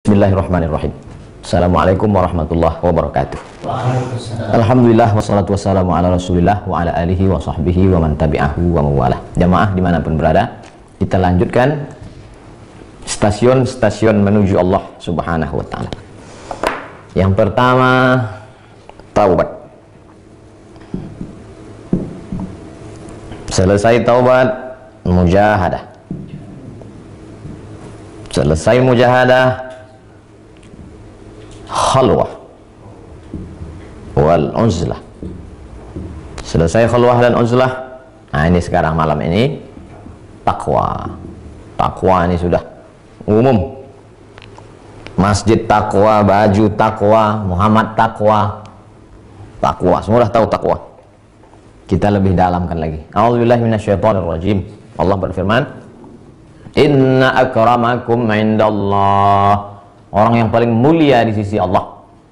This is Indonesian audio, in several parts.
Bismillahirrahmanirrahim. Assalamualaikum warahmatullahi wabarakatuh. Alhamdulillah wassalatu wassalamu ala rasulillah wa ala alihi wa sahbihi wa man tabi'ahu wa mawalah. Jamaah dimanapun berada, kita lanjutkan stasiun-stasiun menuju Allah subhanahu wa ta'ala. Yang pertama, taubat. Selesai taubat, mujahadah. Selesai mujahadah, khalwah wal uzlah. Selesai khalwah dan uzlah, nah ini sekarang malam ini takwa. Takwa ini sudah umum. Masjid takwa, baju takwa, Muhammad takwa. Takwa, semua dah tahu takwa. Kita lebih dalamkan lagi. A'udzubillahi minasyaitonirrajim. Allah berfirman, "Inna akramakum indallah." Orang yang paling mulia di sisi Allah,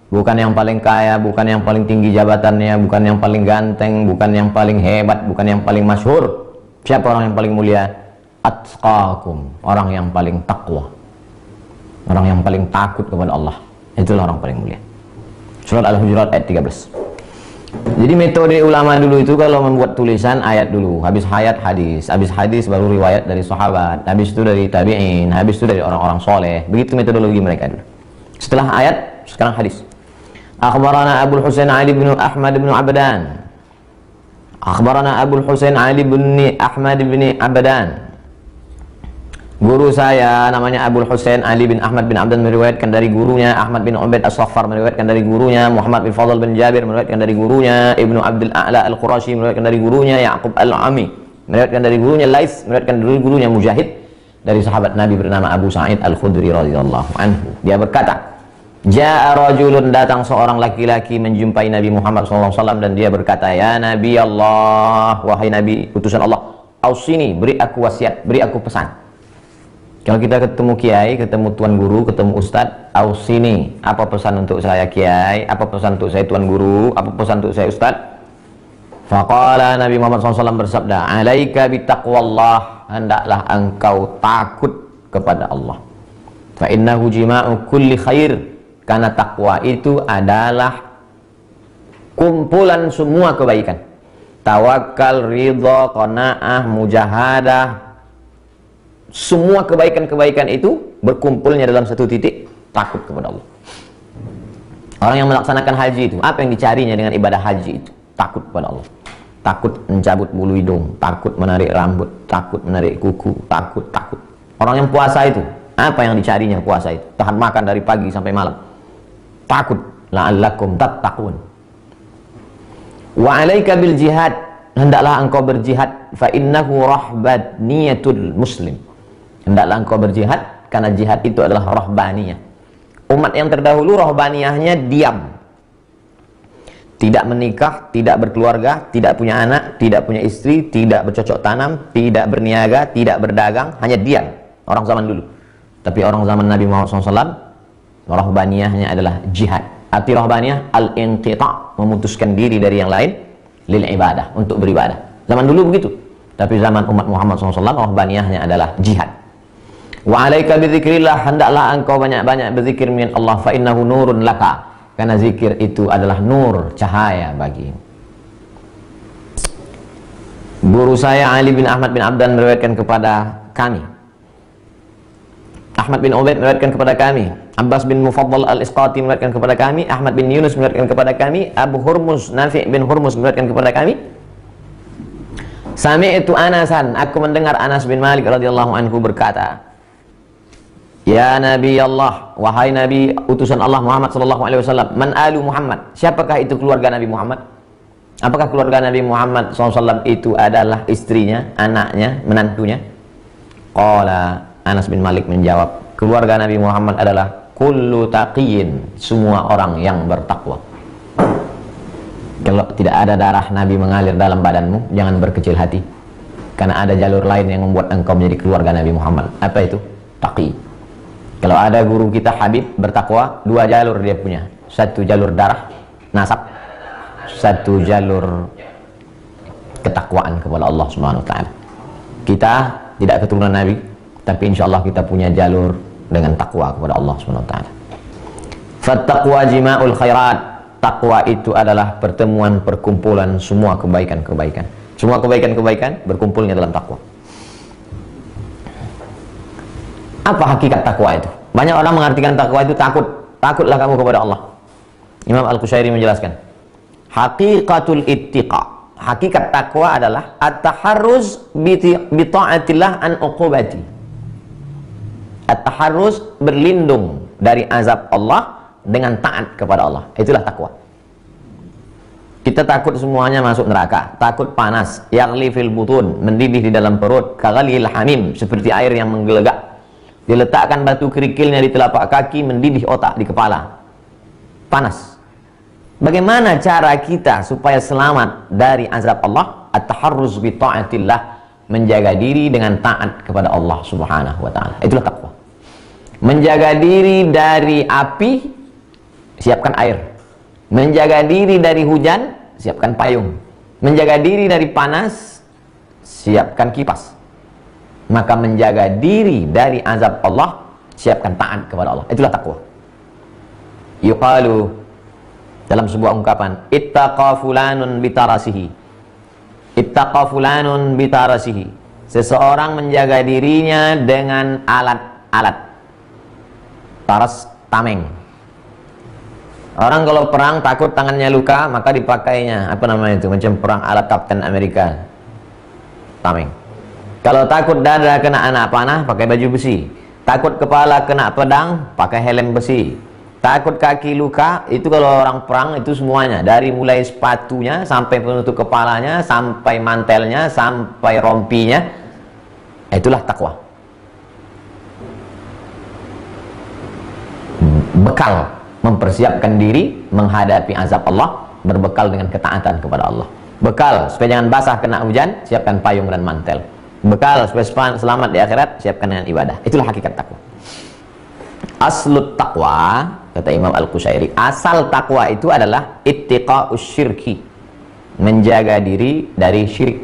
bukan yang paling kaya, bukan yang paling tinggi jabatannya, bukan yang paling ganteng, bukan yang paling hebat, bukan yang paling masyhur. Siapa orang yang paling mulia? Atqakum, orang yang paling takwa, orang yang paling takut kepada Allah. Itulah orang paling mulia. Surat Al-Hujurat ayat 13. Jadi metode ulama dulu itu kalau membuat tulisan, ayat dulu, habis ayat hadis, habis hadis baru riwayat dari sahabat, habis itu dari tabi'in, habis itu dari orang-orang soleh. Begitu metodologi mereka dulu. Setelah ayat, sekarang hadis. Akhbarana Abul Husain Ali bin Ahmad bin Abadan. Akhbarana Abul Husain Ali bin Ahmad bin Abadan. Guru saya namanya Abul Husain Ali bin Ahmad bin Abdan, meriwayatkan dari gurunya Ahmad bin Ubaid As-Saffar, meriwayatkan dari gurunya Muhammad bin Fadl bin Jabir, meriwayatkan dari gurunya Ibnu Abdul A'la Al-Qurashi, meriwayatkan dari gurunya Ya'qub Al-Ami, meriwayatkan dari gurunya Lais, meriwayatkan dari gurunya Mujahid, dari sahabat Nabi bernama Abu Sa'id Al-Khudri radhiyallahu anhu. Dia berkata, Ja'a rajulun, datang seorang laki-laki menjumpai Nabi Muhammad SAW, dan dia berkata, "Ya Nabi Allah, wahai Nabi utusan Allah, ausini, beri aku wasiat, beri aku pesan." Kalau kita ketemu kiai, ketemu tuan guru, ketemu ustadz, ausini, apa pesan untuk saya kiai, apa pesan untuk saya tuan guru, apa pesan untuk saya ustadz? Faqala, Nabi Muhammad SAW bersabda, "Alaika bitaqwallah, hendaklah engkau takut kepada Allah. Fa innahu jima'u kulli khair, karena takwa itu adalah kumpulan semua kebaikan. Tawakal, ridha, qanaah, mujahadah, semua kebaikan-kebaikan itu berkumpulnya dalam satu titik, takut kepada Allah. Orang yang melaksanakan haji itu, apa yang dicarinya dengan ibadah haji itu? Takut kepada Allah. Takut mencabut bulu hidung, takut menarik rambut, takut menarik kuku, takut. Orang yang puasa itu, apa yang dicarinya puasa itu? Tahan makan dari pagi sampai malam. Takut. La'allakum tattaqun. Wa 'alaika bil jihad, hendaklah engkau berjihad, fa innahu rahbaniyatul muslim. Hendaklah engkau berjihad, karena jihad itu adalah rahbaniyah. Umat yang terdahulu rahbaniyahnya diam, tidak menikah, tidak berkeluarga, tidak punya anak, tidak punya istri, tidak bercocok tanam, tidak berniaga, tidak berdagang, hanya diam. Orang zaman dulu. Tapi orang zaman Nabi Muhammad SAW, rahbaniyahnya adalah jihad. Arti rahbaniyah al-inqita', memutuskan diri dari yang lain, lil ibadah, untuk beribadah. Zaman dulu begitu. Tapi zaman umat Muhammad SAW, rahbaniyahnya adalah jihad. Wa 'alaika bidzikrillah, hendaklah engkau banyak-banyak berzikir min Allah, fa innahu nurun laka, karena zikir itu adalah nur, cahaya bagimu. Guru saya Ali bin Ahmad bin Abdan meriwayatkan kepada kami. Ahmad bin Ubaid meriwayatkan kepada kami. Abbas bin Mufaddal Al-Isqati meriwayatkan kepada kami. Ahmad bin Yunus meriwayatkan kepada kami. Abu Hurmuz, Nafi' bin Hurmuz meriwayatkan kepada kami. Sami'tu Anasan, aku mendengar Anas bin Malik radhiyallahu anhu berkata, "Ya Nabi Allah, wahai Nabi utusan Allah Muhammad sallallahu alaihi wasallam, man alu Muhammad, siapakah itu keluarga Nabi Muhammad? Apakah keluarga Nabi Muhammad SAW itu adalah istrinya, anaknya, menantunya?" Qala, Anas bin Malik menjawab, keluarga Nabi Muhammad adalah kullu taqiyin, semua orang yang bertakwa. Kalau tidak ada darah Nabi mengalir dalam badanmu, jangan berkecil hati, karena ada jalur lain yang membuat engkau menjadi keluarga Nabi Muhammad. Apa itu? Taqi. Kalau ada guru kita Habib bertakwa, dua jalur dia punya. Satu jalur darah, nasab, satu jalur ketakwaan kepada Allah Subhanahu wa ta'ala. Kita tidak keturunan Nabi, tapi insya Allah kita punya jalur dengan takwa kepada Allah Subhanahu wa taala. Fattaqwa jima'ul khairat. Takwa itu adalah pertemuan perkumpulan semua kebaikan-kebaikan. Semua kebaikan-kebaikan berkumpulnya dalam takwa. Apa hakikat takwa itu? Banyak orang mengartikan takwa itu takut. Takutlah kamu kepada Allah. Imam Al-Qushairi menjelaskan, haqiqatul ittiqa. Hakikat takwa adalah at-taharruz bi ta'atillah an uqubati. At-taharruz berlindung dari azab Allah dengan taat kepada Allah. Itulah takwa. Kita takut semuanya masuk neraka, takut panas, yaghli fil butun, mendidih di dalam perut, kaghalil hamim, seperti air yang menggelegak. Diletakkan batu kerikilnya di telapak kaki, mendidih otak di kepala. Panas. Bagaimana cara kita supaya selamat dari azab Allah? At-taharruz bi ta'atillah, menjaga diri dengan taat kepada Allah Subhanahu wa taala. Itulah takwa. Menjaga diri dari api, siapkan air. Menjaga diri dari hujan, siapkan payung. Menjaga diri dari panas, siapkan kipas. Maka menjaga diri dari azab Allah, siapkan taat kepada Allah. Itulah takwa. Yuqalu, dalam sebuah ungkapan, ittaqa fulanun bitarasihi. Ittaqa fulanun bitarasihi. Seseorang menjaga dirinya dengan alat-alat. Taras, tameng. Orang kalau perang takut tangannya luka, maka dipakainya apa namanya itu, macam perang ala Kapten Amerika, tameng. Kalau takut dada kena anak panah, pakai baju besi. Takut kepala kena pedang, pakai helm besi. Takut kaki luka, itu kalau orang perang itu semuanya, dari mulai sepatunya sampai penutup kepalanya, sampai mantelnya, sampai rompinya. Itulah takwa. Bekal mempersiapkan diri menghadapi azab Allah, berbekal dengan ketaatan kepada Allah. Bekal supaya jangan basah kena hujan, siapkan payung dan mantel. Bekal supaya selamat di akhirat, siapkan dengan ibadah. Itulah hakikat takwa. Aslut takwa, kata Imam Al-Qushairi, asal takwa itu adalah ittiqa'us syirki, menjaga diri dari syirik.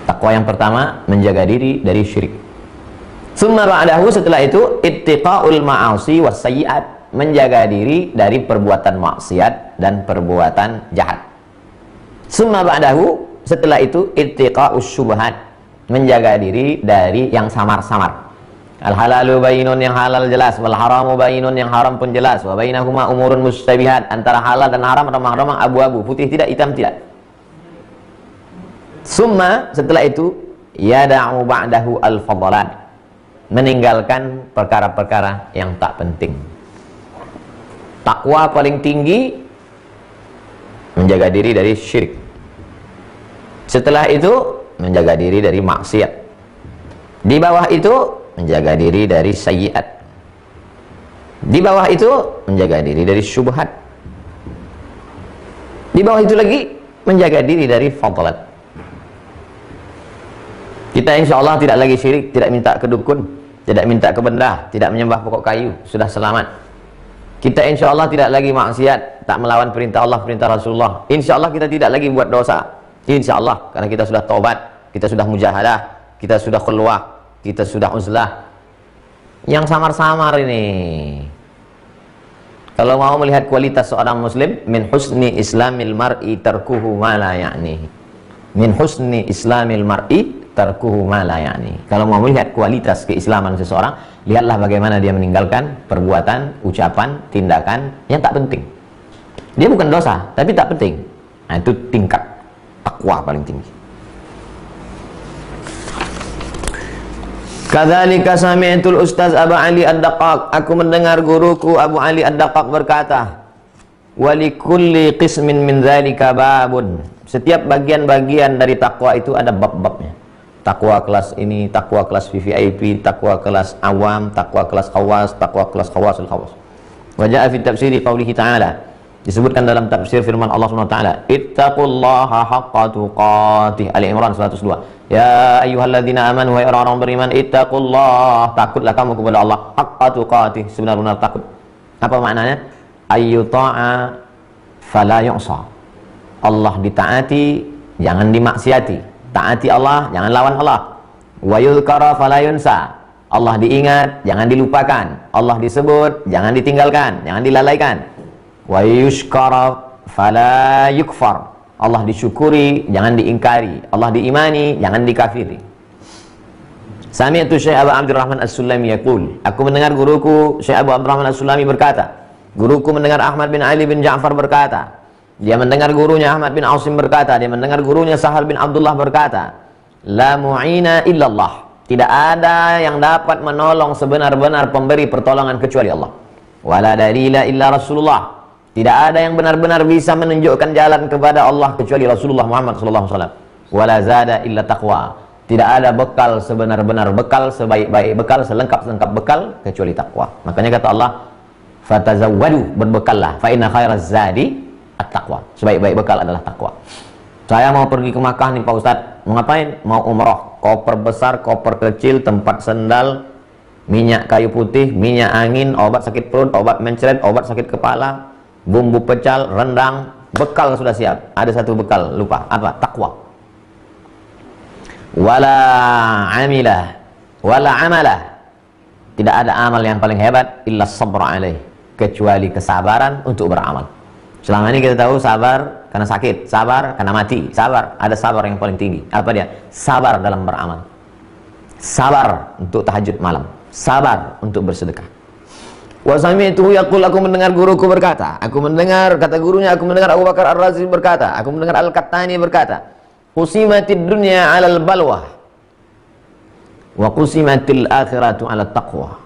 Takwa yang pertama, menjaga diri dari syirik. Summa ba'dahu, setelah itu ittiqa'ul ma'asi wassayyi'at, menjaga diri dari perbuatan maksiat dan perbuatan jahat. Summa ba'dahu, setelah itu ittiqa'us syubhat, menjaga diri dari yang samar-samar. Al-halalu bainun, yang halal jelas, wal haramu bainun, yang haram pun jelas, wa bainahuma umurun mustabihat, antara halal dan haram, remang-remang, abu-abu, putih tidak, hitam tidak. Summa, setelah itu yada'u ba'dahu al-fadalat, meninggalkan perkara-perkara yang tak penting. Takwa paling tinggi, menjaga diri dari syirik. Setelah itu menjaga diri dari maksiat. Di bawah itu menjaga diri dari sayyiat. Di bawah itu menjaga diri dari syubhat. Di bawah itu lagi menjaga diri dari fadalat. Kita insya Allah tidak lagi syirik, tidak minta ke dukun, tidak minta ke benda, tidak menyembah pokok kayu, sudah selamat. Kita insya Allah tidak lagi maksiat, tak melawan perintah Allah, perintah Rasulullah. Insya Allah kita tidak lagi buat dosa. Insya Allah, karena kita sudah taubat, kita sudah mujahadah, kita sudah khulwah, kita sudah uzlah. Yang samar-samar ini, kalau mau melihat kualitas seorang muslim, min husni islamil mar'i tarkuhu ma la ya'ni. Min husni islamil mar'i tarkuhu ma la ya'ni. Kalau mau melihat kualitas keislaman seseorang, lihatlah bagaimana dia meninggalkan perbuatan, ucapan, tindakan yang tak penting. Dia bukan dosa, tapi tak penting. Nah, itu tingkat takwa paling tinggi. Kadzalika sami'tul Ustaz Abu Ali Ad-Daqqaq, aku mendengar guruku Abu Ali Ad-Daqqaq berkata, wa likulli qismin min dzalika babun. Setiap bagian-bagian dari takwa itu ada bab-babnya. Takwa kelas ini, takwa kelas VVIP, takwa kelas awam, takwa kelas khawas, takwa kelas khawasul khawas. Wa jaa fi tafsiri qaulihi ta'ala, disebutkan dalam tafsir firman Allah Subhanahu wa taala, ittaqullaha haqqa tuqatih, Ali Imran 102. Ya ayyuhalladzina amanu, wahai orang-orang beriman, ittaqullah, takutlah kamu kepada Allah, haqqa tuqatih, sebenar-benar takut. Apa maknanya? Ayyuta'a fala yu'sa. Allah ditaati, jangan dimaksiati. Taati Allah, jangan lawan Allah. Wa yudhkara fala yunsa. Allah diingat, jangan dilupakan. Allah disebut, jangan ditinggalkan, jangan dilalaikan. Wa yushkara fala yukfar. Allah disyukuri, jangan diingkari. Allah diimani, jangan dikafiri. Sami'tu Syekh Abu Abdurrahman As-Sulami yaqul, aku mendengar guruku Syekh Abu Abdurrahman As-Sulami berkata, guruku mendengar Ahmad bin Ali bin Ja'far berkata, dia mendengar gurunya Ahmad bin Asim berkata, dia mendengar gurunya Sahal bin Abdullah berkata, la mu'ina illallah, tidak ada yang dapat menolong sebenar-benar pemberi pertolongan kecuali Allah. Wala dalila illa Rasulullah, tidak ada yang benar-benar bisa menunjukkan jalan kepada Allah kecuali Rasulullah Muhammad SAW. Wala zada illa taqwa, tidak ada bekal sebenar-benar bekal, sebaik-baik bekal, selengkap-lengkap bekal kecuali takwa. Makanya kata Allah, fatazawwadu, berbekallah, fa inna khairaz zadi at-taqwa. Sebaik-baik bekal adalah takwa. Saya mau pergi ke Makkah nih Pak Ustadz. Mau ngapain? Mau umroh. Koper besar, koper kecil, tempat sendal, minyak kayu putih, minyak angin, obat sakit perut, obat mencret, obat sakit kepala, bumbu pecal, rendang. Bekal sudah siap. Ada satu bekal, lupa. Apa? Takwa. Wala amilah, wala amalah, tidak ada amal yang paling hebat illa sabra alaih, kecuali kesabaran untuk beramal. Selama ini kita tahu sabar karena sakit, sabar karena mati, sabar. Ada sabar yang paling tinggi. Apa dia? Sabar dalam beramal. Sabar untuk tahajud malam, sabar untuk bersedekah. Wa sami'tuhu yaqul, aku mendengar guruku berkata, aku mendengar, kata gurunya, aku mendengar Abu Bakar Ar-Razi berkata, aku mendengar Al-Qattani berkata, qusimatid dunya 'alal balwa wa qusimatil akhiratu 'alat taqwa.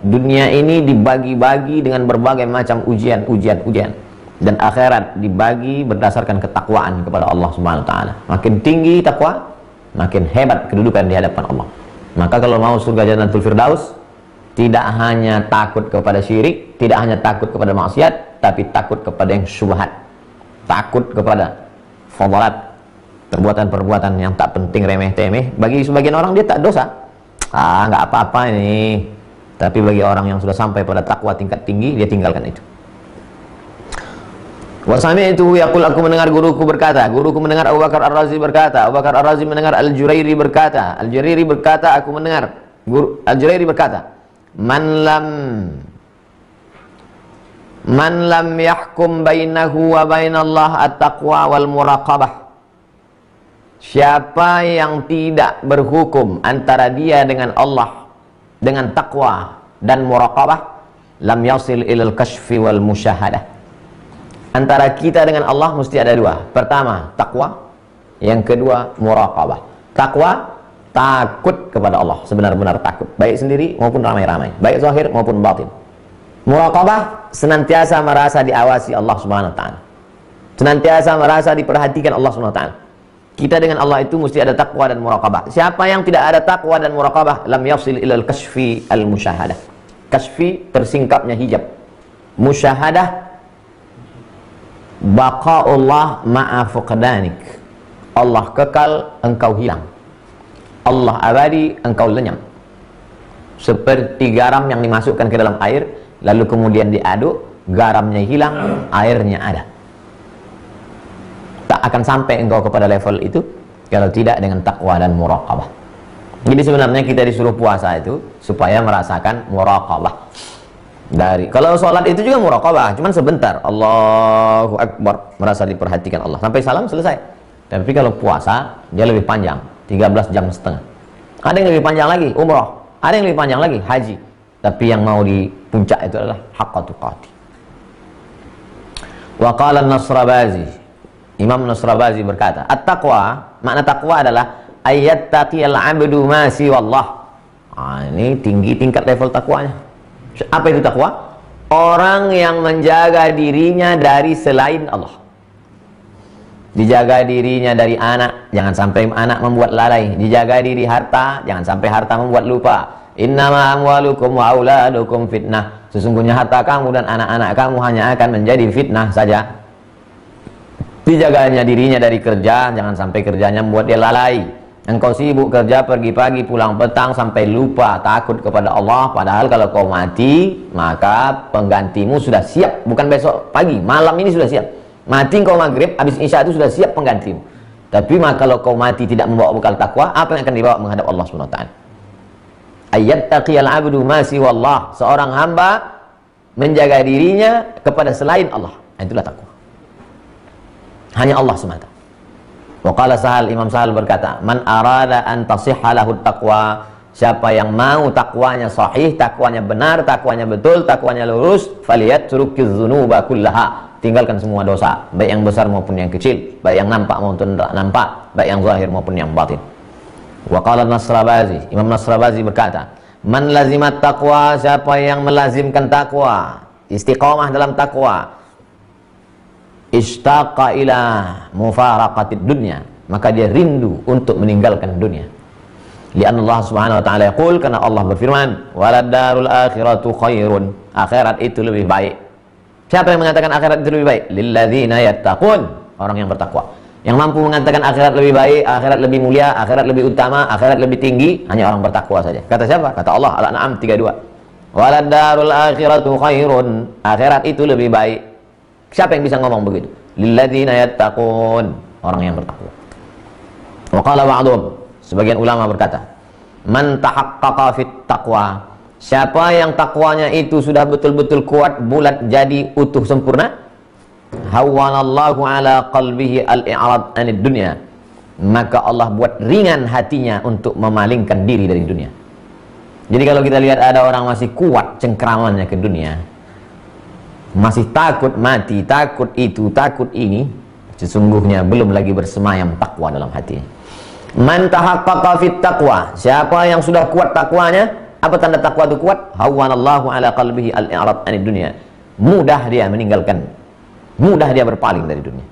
Dunia ini dibagi-bagi dengan berbagai macam ujian, dan akhirat dibagi berdasarkan ketakwaan kepada Allah Subhanahu wa taala. Makin tinggi takwa, makin hebat kedudukan di hadapan Allah. Maka kalau mau surga Jannatul Firdaus, tidak hanya takut kepada syirik, tidak hanya takut kepada maksiat, tapi takut kepada yang syubhat, takut kepada fadalat, perbuatan-perbuatan yang tak penting, remeh-temeh. Bagi sebagian orang dia tak dosa, nggak apa-apa ini. Tapi bagi orang yang sudah sampai pada takwa tingkat tinggi, dia tinggalkan itu. Wa sami'tuhu yaqul, aku mendengar guruku berkata, guruku mendengar Abu Bakar Ar-Razi berkata, Abu Bakar Ar-Razi mendengar Al-Jurairi berkata, Al-Jurairi berkata, aku mendengar Al-Jurairi berkata, man lam yahkum bainahu wa bainallah at-taqwa wal muraqabah. Siapa yang tidak berhukum antara dia dengan Allah dengan takwa dan muraqabah, lam yasil ilal kashfi wal musyahadah. Antara kita dengan Allah mesti ada dua. Pertama, takwa. Yang kedua, muraqabah. Takwa, takut kepada Allah, sebenar-benar takut, baik sendiri maupun ramai-ramai, baik zahir maupun batin. Muraqabah, senantiasa merasa diawasi Allah Subhanahu wa taala, senantiasa merasa diperhatikan Allah Subhanahu wa taala. Kita dengan Allah itu mesti ada takwa dan muraqabah. Siapa yang tidak ada takwa dan muraqabah, lam yasil ilal kashfi al musyahadah. Kashfi, tersingkapnya hijab. Musyahadah, baqa'ullah ma'a fuqdanik. Allah kekal, engkau hilang. Allah abadi, engkau lenyap. Seperti garam yang dimasukkan ke dalam air, lalu kemudian diaduk, garamnya hilang, airnya ada. Tak akan sampai engkau kepada level itu kalau tidak dengan takwa dan muraqabah. Jadi sebenarnya kita disuruh puasa itu supaya merasakan muraqabah. Kalau sholat itu juga muraqabah, cuman sebentar, Allahu Akbar, merasa diperhatikan Allah sampai salam selesai. Tapi kalau puasa dia lebih panjang, 13 jam setengah. Ada yang lebih panjang lagi umroh, ada yang lebih panjang lagi haji. Tapi yang mau di puncak itu adalah haqqa tuqati. Wa qala an-Nasrabazi, Imam Nasrabazi berkata, at-taqwa, makna taqwa adalah ayyattaqiyal 'abdu ma siwallah. Ini tinggi tingkat level takwanya. Apa itu takwa? Orang yang menjaga dirinya dari selain Allah. Dijaga dirinya dari anak, jangan sampai anak membuat lalai. Dijaga diri harta, jangan sampai harta membuat lupa. Innama amwalukum wa auladukum fitnah. Sesungguhnya harta kamu dan anak-anak kamu hanya akan menjadi fitnah saja. Dijaganya dirinya dari kerja, jangan sampai kerjanya membuat dia lalai. Engkau sibuk kerja pergi pagi pulang petang sampai lupa takut kepada Allah. Padahal kalau kau mati, maka penggantimu sudah siap. Bukan besok pagi, malam ini sudah siap. Mati engkau maghrib, habis isya itu sudah siap penggantimu. Tapi kalau kau mati tidak membawa bekal takwa, apa yang akan dibawa menghadap Allah SWT? Ayyattaqiyal 'abdu ma siwallah, seorang hamba menjaga dirinya kepada selain Allah. Itulah takwa. Hanya Allah semata. Wa qala Sahal, Imam Sahal berkata, man arada an tasihha lahu taqwa, siapa yang mau takwanya sahih, takwanya benar, takwanya betul, takwanya lurus, falyatrukidz dzunuba kullaha, tinggalkan semua dosa, baik yang besar maupun yang kecil, baik yang nampak maupun tidak nampak, baik yang zahir maupun yang batin. Wa qala Nasrabazi, Imam Nasrabazi berkata, man lazimat taqwa, siapa yang melazimkan takwa, istiqamah dalam takwa, ishtaqa ila mufaraqatid dunya, maka dia rindu untuk meninggalkan dunia. Lian Allah subhanahu wa ta'ala yaqul, karena Allah berfirman, walad darul akhiratu khairun, akhirat itu lebih baik. Siapa yang mengatakan akhirat itu lebih baik? Lilladzina yattaqun, orang yang bertakwa. Yang mampu mengatakan akhirat lebih baik, akhirat lebih mulia, akhirat lebih utama, akhirat lebih tinggi, hanya orang bertakwa saja. Kata siapa? Kata Allah, Al-An'am 32. Walad darul akhiratu khairun, akhirat itu lebih baik. Siapa yang bisa ngomong begitu? Lilladzina yattaqun, orang yang bertakwa. Wa qala ba'dhum, sebagian ulama berkata, man tahaqqaqa fit taqwa, siapa yang takwanya itu sudah betul-betul kuat, bulat, jadi utuh, sempurna, hawwanallahu ala qalbihi al-i'rad anid dunya, maka Allah buat ringan hatinya untuk memalingkan diri dari dunia. Jadi kalau kita lihat ada orang masih kuat cengkramannya ke dunia, masih takut mati, takut itu, takut ini, sesungguhnya belum lagi bersemayam takwa dalam hatinya. Man tahaqqaqa fit taqwa, siapa yang sudah kuat takwanya, apa tanda takwa itu kuat? Hawwanallahu ala qalbihi al-i'rad anid dunya, mudah dia meninggalkan, mudah dia berpaling dari dunia.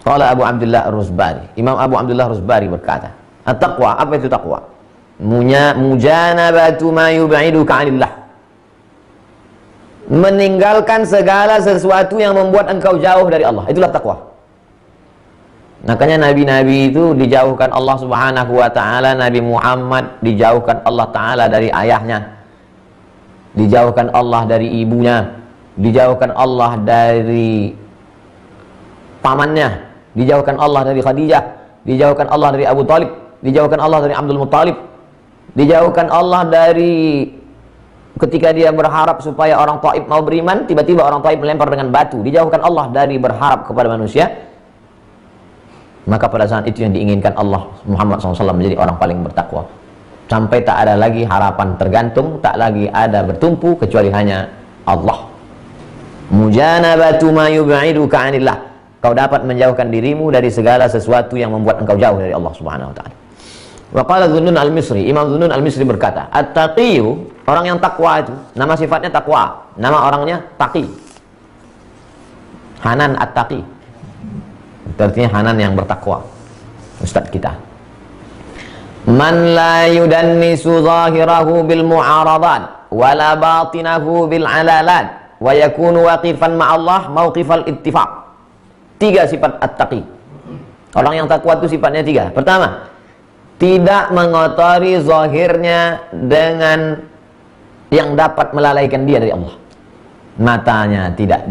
Qala Abu Abdullah Ar-Rusbari, Imam Abu Abdullah Ar-Rusbari berkata, at-taqwa, apa itu takwa? Mujanabatu ma yub'iduka 'anillah, meninggalkan segala sesuatu yang membuat engkau jauh dari Allah, itulah takwa. Makanya nabi-nabi itu dijauhkan Allah subhanahu wa ta'ala. Nabi Muhammad dijauhkan Allah ta'ala dari ayahnya, dijauhkan Allah dari ibunya, dijauhkan Allah dari pamannya, dijauhkan Allah dari Khadijah, dijauhkan Allah dari Abu Talib, dijauhkan Allah dari Abdul Muttalib, dijauhkan Allah dari ketika dia berharap supaya orang Taif mau beriman, tiba-tiba orang Taif melempar dengan batu. Dijauhkan Allah dari berharap kepada manusia. Maka pada saat itu yang diinginkan Allah, Muhammad SAW menjadi orang paling bertakwa. Sampai tak ada lagi harapan tergantung, tak lagi ada bertumpu, kecuali hanya Allah. Mujanabatu ma yub'iduka 'anillah, kau dapat menjauhkan dirimu dari segala sesuatu yang membuat engkau jauh dari Allah Subhanahu wa ta'ala. Wa qala Dhunnun al-Misri, Imam Dhunnun al-Misri berkata, at-taqiyu, orang yang takwa itu, nama sifatnya takwa, nama orangnya taqi. Hanan at-taqi, artinya Hanan yang bertakwa, ustaz kita. Man la yudannisu zahirahu bil mu'aradat wala batinahu bil alalat wa yakunu waqifan ma'allah mauqifal ittifaq. 3 sifat at-taqi. Orang yang takwa itu sifatnya 3. Pertama, tidak mengotori zahirnya dengan yang dapat melalaikan dia dari Allah. Matanya tidak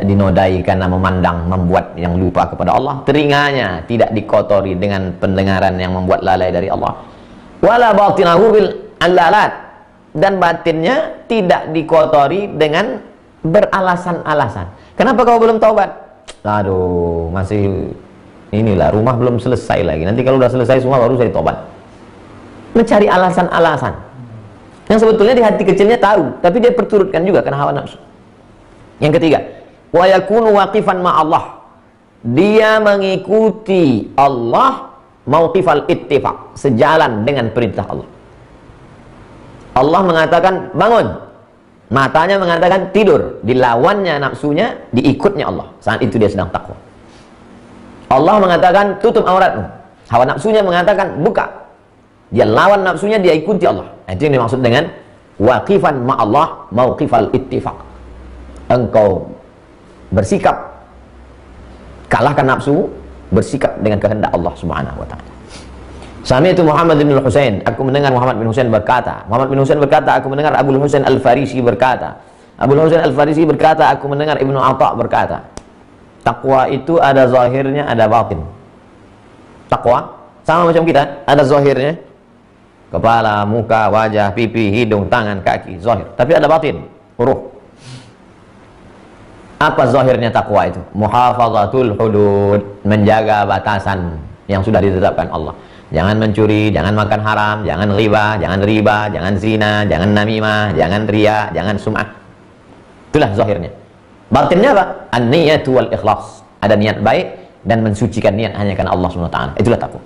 dinodai karena memandang membuat yang lupa kepada Allah. Telinganya tidak dikotori dengan pendengaran yang membuat lalai dari Allah. Wala batinahu bil alalat, dan batinnya tidak dikotori dengan beralasan-alasan. Kenapa kau belum taubat? Aduh, masih inilah, rumah belum selesai lagi. Nanti kalau udah selesai semua baru saya tobat. Mencari alasan-alasan yang sebetulnya di hati kecilnya tahu, tapi dia perturutkan juga karena hawa nafsu. Yang ketiga, wa yakunu waqifan ma'allah, dia mengikuti Allah mauqifal ittifaq, sejalan dengan perintah Allah. Allah mengatakan bangun, matanya mengatakan tidur, dilawannya nafsunya, diikutnya Allah. Saat itu dia sedang takwa. Allah mengatakan tutup auratmu, hawa nafsunya mengatakan buka, dia lawan nafsunya, dia ikuti Allah. Itu yang dimaksud dengan waqifan ma'allah mauqifal ittifaq. Engkau bersikap kalahkan nafsu, bersikap dengan kehendak Allah Subhanahu wa ta'ala. Sami itu Muhammad bin Husain, aku mendengar Muhammad bin Husain berkata. Muhammad bin Husain berkata, aku mendengar Abu Husain Al-Farisi berkata. Abu Husain Al-Farisi berkata, aku mendengar Ibnu Atha berkata. Takwa itu ada zahirnya, ada batin. Takwa sama macam kita, ada zahirnya, kepala, muka, wajah, pipi, hidung, tangan, kaki, zahir. Tapi ada batin, ruh. Apa zahirnya takwa itu? Muhafazatul hudud, menjaga batasan yang sudah ditetapkan Allah. Jangan mencuri, jangan makan haram, jangan riba, jangan zina, jangan namimah, jangan riya, jangan sum'ah. Itulah zahirnya. Batinnya apa? An-niyatu wal ikhlas. Ada niat baik dan mensucikan niat hanya karena Allah SWT. Itulah takwa.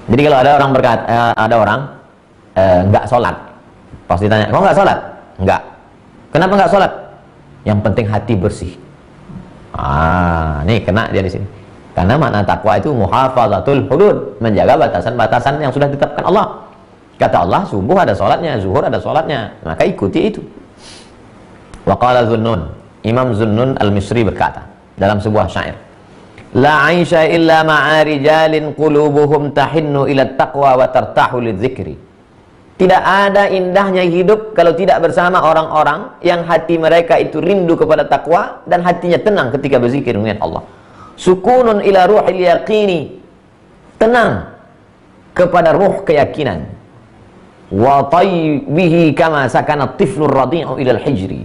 Jadi kalau ada orang berkata, nggak sholat, pasti tanya, kok nggak sholat? Nggak. Kenapa nggak sholat? Yang penting hati bersih. Nih kena dia di sini. Karena makna takwa itu muhafazatul hudud, menjaga batasan-batasan yang sudah ditetapkan Allah. Kata Allah, subuh ada sholatnya, zuhur ada sholatnya, maka ikuti itu. Wa qala Zunnun, Imam Zunnun al-Misri berkata dalam sebuah syair, la aisha illa ma'a rijalin qulubuhum tahinnu ila taqwa wa tartahu lidzikri. Tidak ada indahnya hidup kalau tidak bersama orang-orang yang hati mereka itu rindu kepada takwa dan hatinya tenang ketika berzikir mengingat Allah. Sukunun ila ruhil yaqini, tenang kepada ruh keyakinan. Wa tayyibihi kama sakana tiflur radi'u ila al-hijri.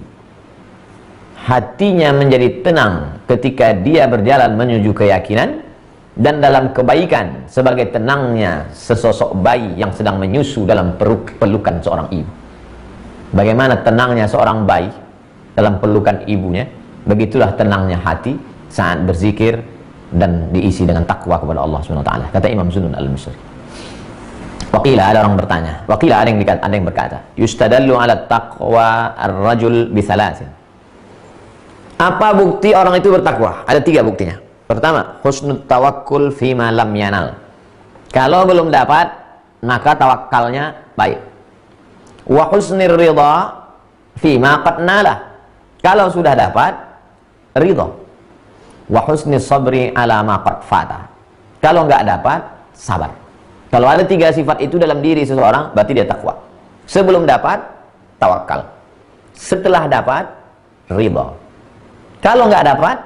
Hatinya menjadi tenang ketika dia berjalan menuju keyakinan, dan dalam kebaikan sebagai tenangnya sesosok bayi yang sedang menyusu dalam pelukan seorang ibu. Bagaimana tenangnya seorang bayi dalam pelukan ibunya, begitulah tenangnya hati saat berzikir dan diisi dengan takwa kepada Allah SWT. Kata Imam Zunnun al-Misri. Waqila, ada orang bertanya, waqila, ada yang berkata, yustadallu ala taqwa ar-rajul bisalasin. Apa bukti orang itu bertakwa? Ada 3 buktinya. Pertama, husnul tawakkul fima lam yanal. Kalau belum dapat, maka tawakalnya baik. Wa husnir ridha fima qad nala. Kalau sudah dapat, ridha. Wa husnis sabri ala ma qad fata. Kalau enggak dapat, sabar. Kalau ada 3 sifat itu dalam diri seseorang, berarti dia takwa. Sebelum dapat, tawakal. Setelah dapat, ridha. Kalau enggak dapat,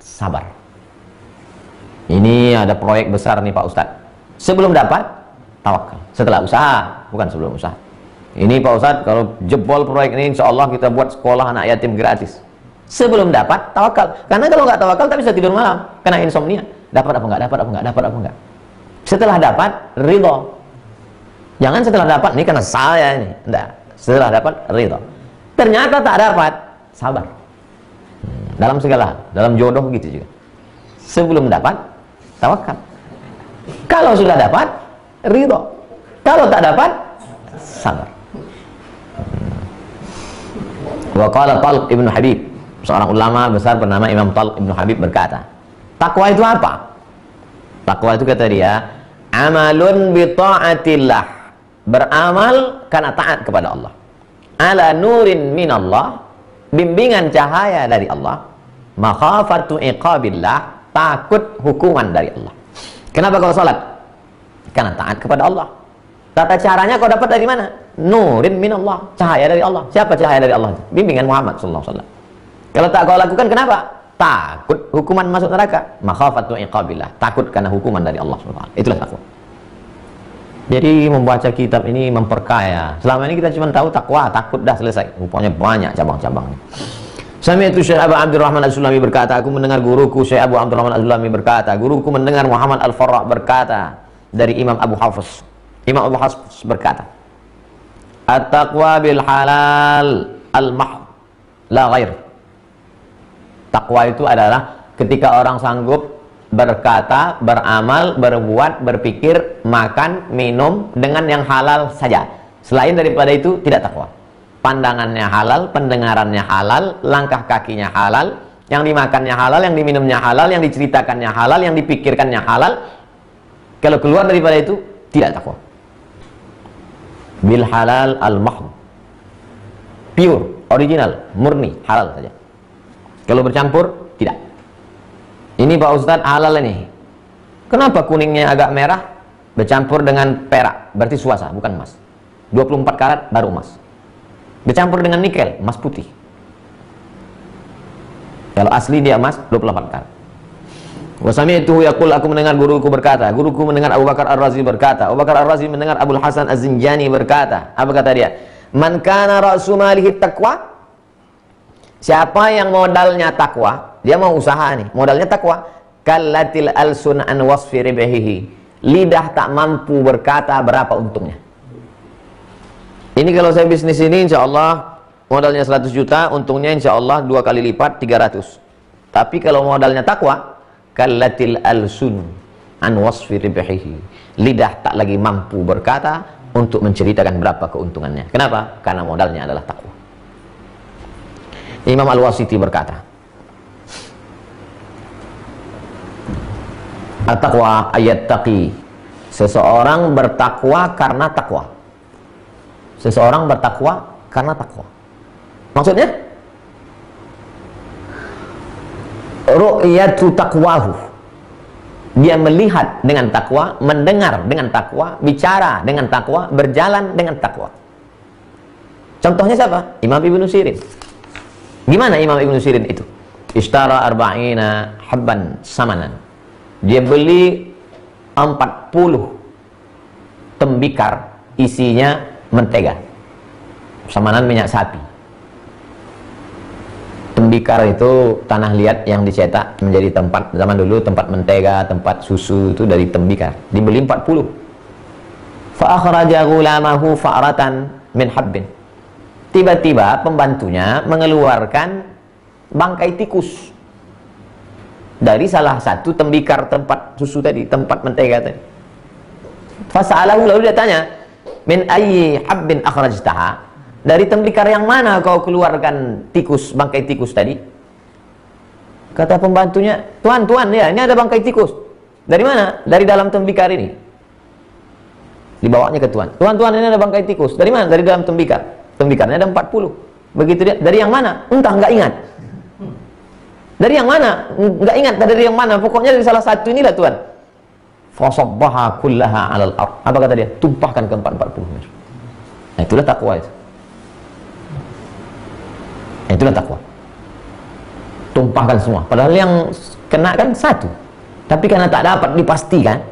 sabar. Ini ada proyek besar nih Pak Ustadz. Sebelum dapat, tawakal. Setelah usaha, bukan sebelum usaha. Ini Pak Ustadz, kalau jebol proyek ini, insya Allah kita buat sekolah anak yatim gratis. Sebelum dapat, tawakal. Karena kalau nggak tawakal, tak bisa tidur malam. Kena insomnia. Dapat apa nggak, dapat apa nggak, dapat apa nggak. Setelah dapat, ridho. Jangan setelah dapat, ini karena saya ini. Enggak. Setelah dapat, ridho. Ternyata tak dapat, sabar. Dalam segala hal, dalam jodoh gitu juga. Sebelum dapat, tawakal. Kalau sudah dapat, ridho. Kalau tak dapat, sabar. Wa qala Talq ibn Habib, seorang ulama besar bernama Imam Talq ibn Habib berkata, takwa itu apa? Takwa itu kata dia, amalun bi ta'atillah, beramal karena taat kepada Allah. Ala nurin minallah, bimbingan cahaya dari Allah. Makhafatu iqabillah, takut hukuman dari Allah. Kenapa kau salat? Karena taat kepada Allah. Tata caranya kau dapat dari mana? Nurin minallah, cahaya dari Allah. Siapa cahaya dari Allah? Bimbingan Muhammad SAW. Kalau tak kau lakukan, kenapa? Takut hukuman masuk neraka. Makhafatu iqabillah, takut karena hukuman dari Allah SWT. Itulah takwa. Jadi membaca kitab ini memperkaya. Selama ini kita cuma tahu takwa, takut dah selesai. Rupanya banyak cabang-cabangnya. Sami'tu Syekh Abu Abdurrahman Al-Sulami berkata, aku mendengar guruku Syekh Abu Abdurrahman Al-Sulami berkata, guruku mendengar Muhammad Al-Farra berkata dari Imam Abu Hafiz. Imam Abu Hafiz berkata, at-taqwa bil halal al-mahd la ghair. Takwa itu adalah ketika orang sanggup berkata, beramal, berbuat, berpikir, makan, minum dengan yang halal saja. Selain daripada itu tidak takwa. Pandangannya halal, pendengarannya halal, langkah kakinya halal, yang dimakannya halal, yang diminumnya halal, yang diceritakannya halal, yang dipikirkannya halal. Kalau keluar daripada itu tidak takwa. Bil halal al-mahd, pure, original, murni, halal saja. Kalau bercampur, tidak. Ini Pak Ustadz halal ini. Kenapa kuningnya agak merah? Bercampur dengan perak, berarti suasa, bukan emas. 24 karat baru emas. Bercampur dengan nikel, emas putih. Kalau asli dia emas, 28 karat. Wa sami'tuhu yaqul, aku mendengar guruku berkata, guruku mendengar Abu Bakar Ar-Razi berkata, Abu Bakar Ar-Razi mendengar Abul Hasan Az-Zinjani berkata. Apa kata dia? Man kana ra'su malihi taqwa, siapa yang modalnya takwa, dia mau usaha nih, modalnya takwa, kallatil alsun an wasfi ribihi, lidah tak mampu berkata berapa untungnya. Ini kalau saya bisnis ini insya Allah modalnya 100 juta, untungnya insya Allah 2 kali lipat 300. Tapi kalau modalnya takwa, kallatil alsun an wasfi ribihi, lidah tak lagi mampu berkata untuk menceritakan berapa keuntungannya. Kenapa? Karena modalnya adalah takwa. Imam Al-Wasiti berkata, at-taqwa ayat taqi, seseorang bertakwa karena takwa. Seseorang bertakwa karena takwa. Maksudnya ru'yatu taqwahu, dia melihat dengan takwa, mendengar dengan takwa, bicara dengan takwa, berjalan dengan takwa. Contohnya siapa? Imam Ibnu Sirin. Gimana Imam Ibnu Sirin itu? Ishtara arba'ina habban samanan, dia beli 40 tembikar isinya mentega, samanan minyak sapi. Tembikar itu tanah liat yang dicetak menjadi tempat, zaman dulu tempat mentega, tempat susu itu dari tembikar. Dibeli 40. Fa akhraja ghulamahu fa'ratan min habbin. Tiba-tiba pembantunya mengeluarkan bangkai tikus dari salah satu tembikar tempat susu tadi, tempat mentega tadi. Fasa'alahu, lalu dia tanya, min ayyi habbin akhrajtaha, dari tembikar yang mana kau keluarkan tikus, bangkai tikus tadi? Kata pembantunya, tuan, ya, ini ada bangkai tikus. Dari mana? Dari dalam tembikar ini. Dibawanya ke tuan, ini ada bangkai tikus. Dari mana? Dari dalam tembikar. Tembikarnya ada 40. Begitu dia, dari yang mana? Entah, nggak ingat. Dari yang mana? Nggak ingat dari yang mana. Pokoknya dari salah satu inilah tuan. Fasabbaha kullaha 'alal ard. Apa kata dia? Tumpahkan ke 40. Nah, itulah takwa itu. Itulah takwa. Tumpahkan semua. Padahal yang kena kan satu. Tapi karena tak dapat dipastikan,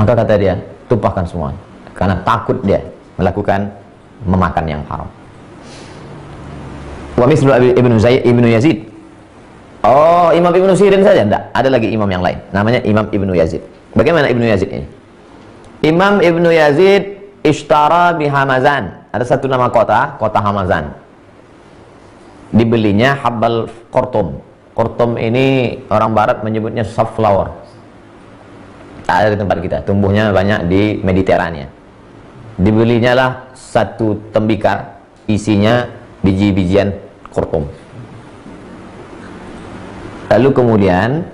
maka kata dia, tumpahkan semua. Karena takut dia melakukan memakan yang haram. Wa mislu Ibnu Yazid. Oh, Imam Ibnu Sirin saja? Enggak, ada lagi imam yang lain. Namanya Imam Ibnu Yazid. Bagaimana Ibnu Yazid ini? Imam Ibnu Yazid ishtara bi Hamazan. Ada satu nama kota Hamazan. Dibelinya habbal qurtum. Qurtum ini orang barat menyebutnya safflower. Tak ada di tempat kita, tumbuhnya banyak di Mediterania. Dibelinya lah satu tembikar, isinya biji-bijian qurtum. Lalu kemudian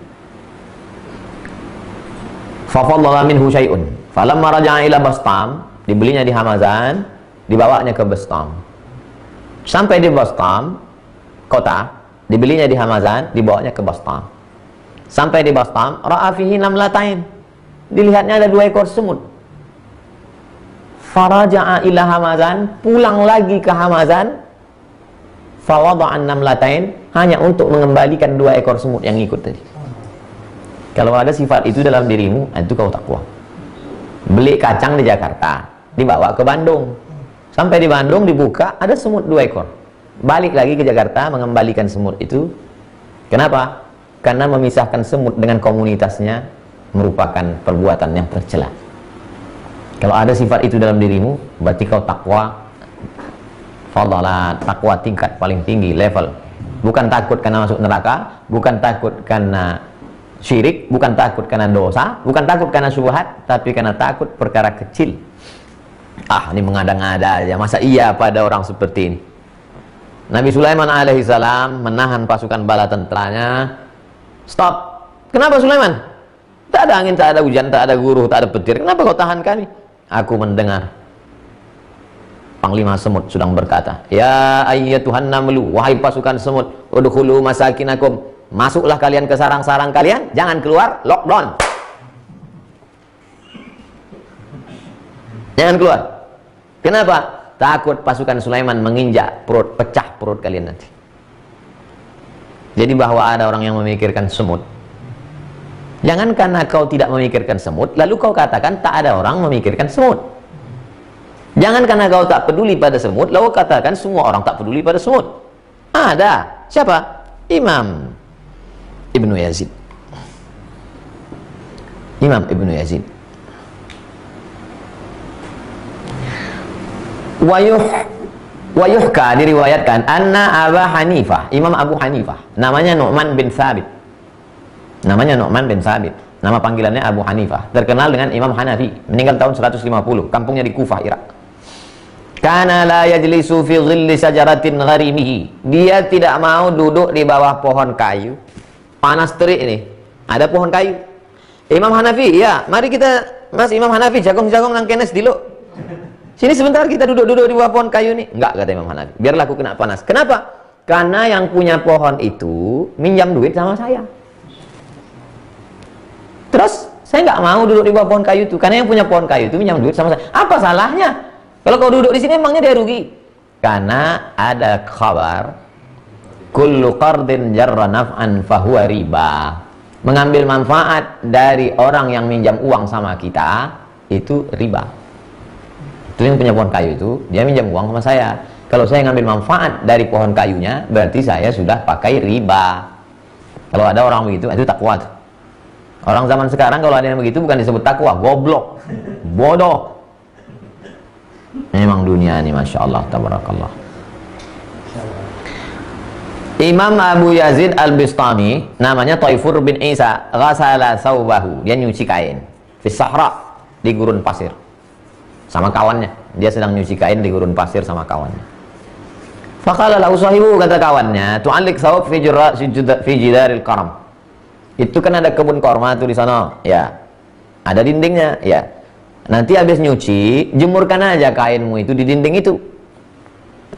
fafadhala minhu syai'un falamma raja'a ila Bastam, dibelinya di Hamazan, dibawanya ke Bastam. Sampai di Bastam kota, dibelinya di Hamazan, dibawanya ke Bastam. Sampai di Bastam, ra'a fihi namlatain, dilihatnya ada 2 ekor semut. Faraja'a ila Hamazan, pulang lagi ke Hamazan, fawada'an namlatain, hanya untuk mengembalikan 2 ekor semut yang ikut tadi. Kalau ada sifat itu dalam dirimu, itu kau takwa. Beli kacang di Jakarta, dibawa ke Bandung. Sampai di Bandung dibuka, ada semut 2 ekor. Balik lagi ke Jakarta, mengembalikan semut itu. Kenapa? Karena memisahkan semut dengan komunitasnya merupakan perbuatan yang tercela. Kalau ada sifat itu dalam dirimu, berarti kau takwa. Fadalah, takwa tingkat paling tinggi, level. Bukan takut karena masuk neraka, bukan takut karena syirik, bukan takut karena dosa, bukan takut karena syubhat, tapi karena takut perkara kecil. Ah, ini mengada-ngada aja, masa iya pada orang seperti ini? Nabi Sulaiman alaihissalam menahan pasukan bala tentaranya. Stop. Kenapa Sulaiman? Tak ada angin, tak ada hujan, tak ada guru, tak ada petir. Kenapa kau tahan kami? Aku mendengar Panglima semut sedang berkata, ya ayyatuhan namlu, wahai pasukan semut, udkhulu masakinakum, masuklah kalian ke sarang-sarang kalian, jangan keluar, lockdown. Jangan keluar. Kenapa? Takut pasukan Sulaiman menginjak perut, pecah perut kalian nanti. Jadi bahwa ada orang yang memikirkan semut, Jangan karena kau tidak memikirkan semut, lalu kau katakan tak ada orang memikirkan semut. Jangan karena kau tak peduli pada semut, lalu katakan semua orang tak peduli pada semut. Ada. Siapa? Imam Ibnu Yazid. Imam Ibnu Yazid. Wayuhka diriwayatkan anna Aba Hanifah, Imam Abu Hanifah, namanya Nu'man bin Thabit. Namanya Nu'man bin Thabit. Nama panggilannya Abu Hanifah. Terkenal dengan Imam Hanafi. Meninggal tahun 150. Kampungnya di Kufah, Irak. Kana la yajlisu fi dhilli sajaratin gharimihi. Dia tidak mau duduk di bawah pohon kayu. Panas terik ini. Ada pohon kayu. Imam Hanafi, ya, mari kita, Mas Imam Hanafi, jagong-jagong nang kenes dulu. Sini sebentar kita duduk-duduk di bawah pohon kayu nih. Enggak, kata Imam Hanafi. Biarlah aku kena panas. Kenapa? Karena yang punya pohon itu minjam duit sama saya. Terus saya nggak mau duduk di bawah pohon kayu itu, karena yang punya pohon kayu itu minjam duit sama saya. Apa salahnya? Kalau kau duduk di sini emangnya dia rugi? Karena ada kabar, kullu qardin jarra naf'an fahuwa riba. Mengambil manfaat dari orang yang minjam uang sama kita itu riba. Itu yang punya pohon kayu itu, dia minjam uang sama saya. Kalau saya ngambil manfaat dari pohon kayunya, berarti saya sudah pakai riba. Kalau ada orang begitu, itu takwa tuh. Orang zaman sekarang kalau ada yang begitu bukan disebut takwa, goblok, bodoh. Memang dunia ini, masya Allah, tabarakallah. Imam Abu Yazid Al-Bistami, namanya Taifur bin Isa, ghasala thawbahu, dia nyuci kain fi sahra, di gurun pasir sama kawannya. Dia sedang nyuci kain di gurun pasir sama kawannya. Faqala lahu sahibu, kata kawannya, tu'allik thawb fi jidaril karam. Itu kan ada kebun korma tuh di sana, ya. Ada dindingnya, ya. Nanti habis nyuci, jemurkan aja kainmu itu di dinding itu.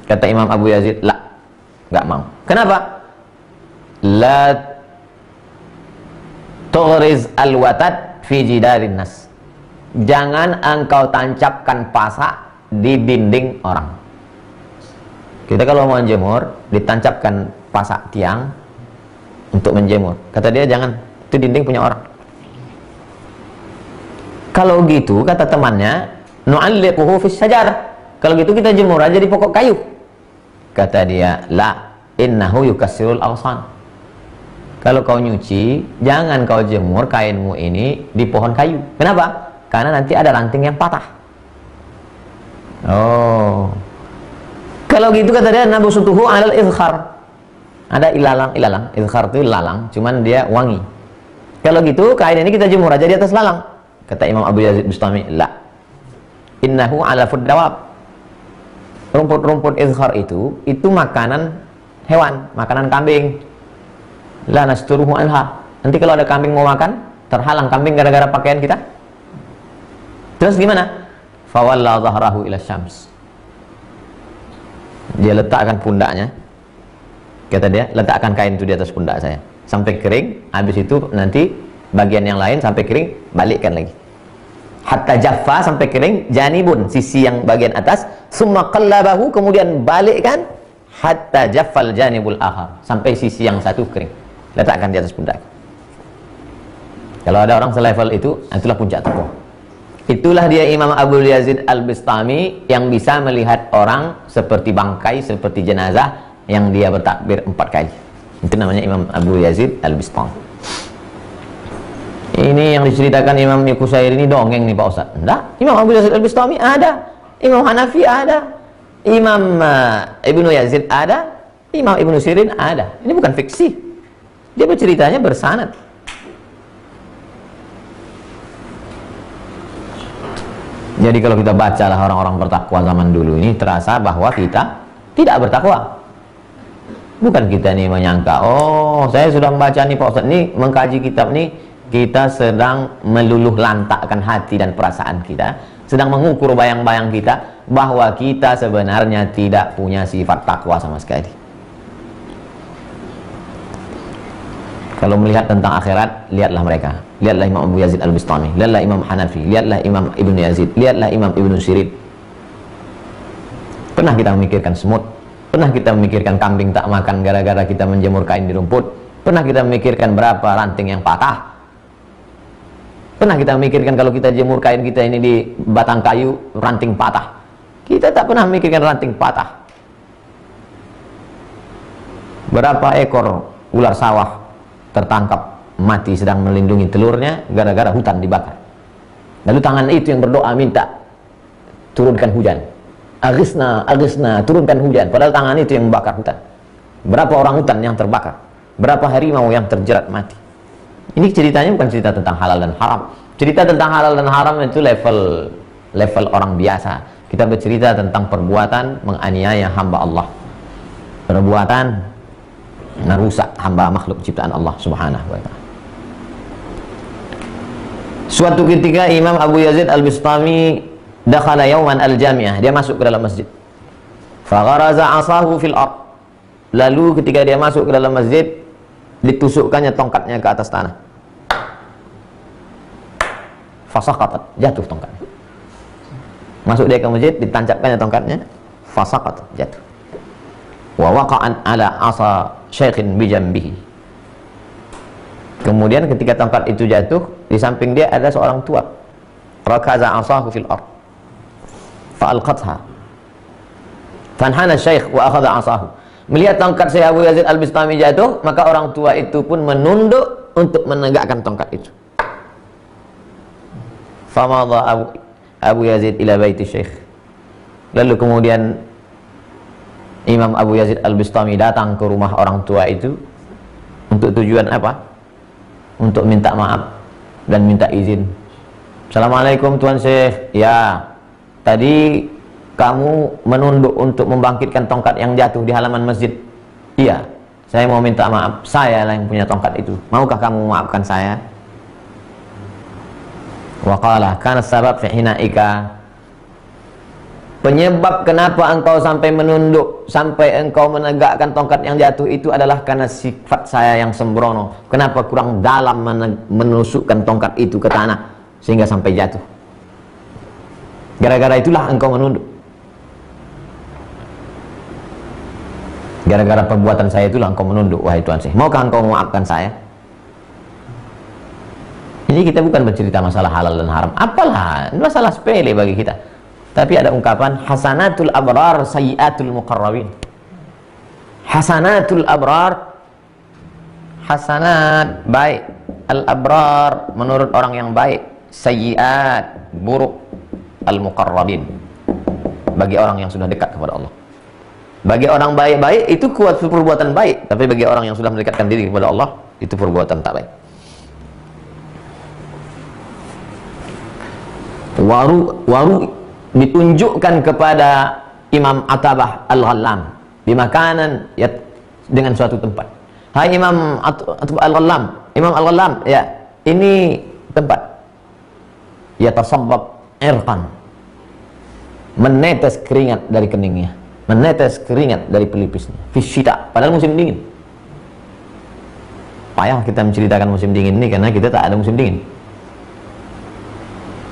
Kata Imam Abu Yazid, lah, nggak mau. Kenapa? La tughriz al-watad fi jidarin nas. Jangan engkau tancapkan pasak di dinding orang. Kita kalau mau menjemur, ditancapkan pasak tiang untuk menjemur. Kata dia, jangan, itu dinding punya orang. Kalau gitu, kata temannya, nu'alliquhu fis syajar. Kalau gitu kita jemur aja di pokok kayu. Kata dia, la, innahu yukassirul awsan. Kalau kau nyuci, jangan kau jemur kainmu ini di pohon kayu. Kenapa? Karena nanti ada ranting yang patah. Oh. Kalau gitu kata dia, nabusutuhu alal izhar. Ada ilalang, izhar itu lalang, cuman dia wangi. Kalau gitu kain ini kita jemur aja di atas lalang. Kata Imam Abu Yazid Bistami, la, innahu ala fuddawab. Rumput-rumput izhar itu makanan hewan, makanan kambing. La nasturuhu anha. Nanti kalau ada kambing mau makan, terhalang kambing gara-gara pakaian kita. Terus gimana? Fawalla zahrahu ila syams. Dia letakkan pundaknya. Kata dia, letakkan kain itu di atas pundak saya sampai kering. Habis itu nanti bagian yang lain sampai kering, balikkan lagi. Hatta jaffa, sampai kering, janibun, sisi yang bagian atas, summa qallabahu, kemudian balikkan, hatta jaffal janibul akhar, sampai sisi yang satu kering. Letakkan di atas pundak. Kalau ada orang selevel itu, itulah puncak takwa. Itulah dia Imam Abu Yazid Al-Bistami yang bisa melihat orang seperti bangkai, seperti jenazah, yang dia bertakbir 4 kali. Itu namanya Imam Abu Yazid Al-Bistami. Ini yang diceritakan Imam Qusairi ini dongeng nih Pak Ustaz. Enggak, Imam Abu Yazid Al-Bistami ada, Imam Hanafi ada, Imam Ibnu Yazid ada, Imam Ibnu Sirin ada. Ini bukan fiksi. Dia berceritanya bersanad. Jadi kalau kita bacalah orang-orang bertakwa zaman dulu ini, terasa bahwa kita tidak bertakwa. Bukan kita nih menyangka, oh saya sudah membaca nih Pak Ustaz, nih mengkaji kitab nih, kita sedang meluluh lantakkan hati dan perasaan kita, sedang mengukur bayang-bayang kita bahwa kita sebenarnya tidak punya sifat takwa sama sekali. Kalau melihat tentang akhirat, lihatlah mereka. Lihatlah Imam Abu Yazid Al-Bistami, lihatlah Imam Hanafi, lihatlah Imam Ibnu Yazid, lihatlah Imam Ibnu Sirin. Pernah kita memikirkan semut? Pernah kita memikirkan kambing tak makan gara-gara kita menjemur kain di rumput? Pernah kita memikirkan berapa ranting yang patah? Pernah kita mikirkan kalau kita jemur kain kita ini di batang kayu, ranting patah? Kita tak pernah mikirkan ranting patah. Berapa ekor ular sawah tertangkap mati sedang melindungi telurnya gara-gara hutan dibakar. Lalu tangan itu yang berdoa minta turunkan hujan. Agisna, agisna, turunkan hujan. Padahal tangan itu yang membakar hutan. Berapa orang hutan yang terbakar? Berapa harimau yang terjerat mati? Ini ceritanya bukan cerita tentang halal dan haram. Cerita tentang halal dan haram itu level orang biasa. Kita bercerita tentang perbuatan menganiaya hamba Allah. Perbuatan merusak hamba makhluk ciptaan Allah Subhanahu wa ta'ala. Suatu ketika Imam Abu Yazid Al-Bistami dakhala yawman al-jami'ah, dia masuk ke dalam masjid. Fagharaza asahu fil ard. Lalu ketika dia masuk ke dalam masjid, ditusukkannya tongkatnya ke atas tanah. Fasaqatat, jatuh tongkatnya. Masuk dia ke masjid, ditancapkannya tongkatnya, fasaqatat, jatuh. Wa waqa'an ala asa syaikhin bijambihi. Kemudian ketika tongkat itu jatuh, di samping dia ada seorang tua. Rakaza asahu fil ard. Fa'alqatha. Fanhana syaikh wa akhadha asahu. Melihat tongkat Syekh Abu Yazid Al-Bistami jatuh, maka orang tua itu pun menunduk untuk menegakkan tongkat itu. Famadha Abu Yazid ila baiti Syekh. Lalu kemudian Imam Abu Yazid Al-Bistami datang ke rumah orang tua itu untuk tujuan apa? Untuk minta maaf dan minta izin. Assalamualaikum Tuan Syekh. Ya, tadi kamu menunduk untuk membangkitkan tongkat yang jatuh di halaman masjid. Iya, saya mau minta maaf. Saya lah yang punya tongkat itu. Maukah kamu memaafkan saya? Wa qala kana sabab fi hinaika. Penyebab kenapa engkau sampai menunduk, sampai engkau menegakkan tongkat yang jatuh itu adalah karena sifat saya yang sembrono. Kenapa kurang dalam menusukkan tongkat itu ke tanah sehingga sampai jatuh. Gara-gara itulah engkau menunduk. Gara-gara perbuatan saya itulah engkau menunduk, wahai Tuan Syekh. Maukah engkau memaafkan saya? Ini kita bukan bercerita masalah halal dan haram. Apalah, ini masalah sepele bagi kita. Tapi ada ungkapan hasanatul abrar sayyiatul muqarrabin. Hasanatul abrar, hasanat baik, al abrar menurut orang yang baik, sayyiat buruk, al muqarrabin bagi orang yang sudah dekat kepada Allah. Bagi orang baik-baik itu kuat perbuatan baik, tapi bagi orang yang sudah mendekatkan diri kepada Allah itu perbuatan tak baik. Waru ditunjukkan kepada Imam Atabah Al-Ghallam di makanan ya, dengan suatu tempat. Hai Imam Al-Ghallam, Imam Al-Ghallam, ya, ini tempat. Ya tasabbab irqan. Menetes keringat dari keningnya, menetes keringat dari pelipisnya. Fisyita, padahal musim dingin. Payah kita menceritakan musim dingin ini karena kita tak ada musim dingin.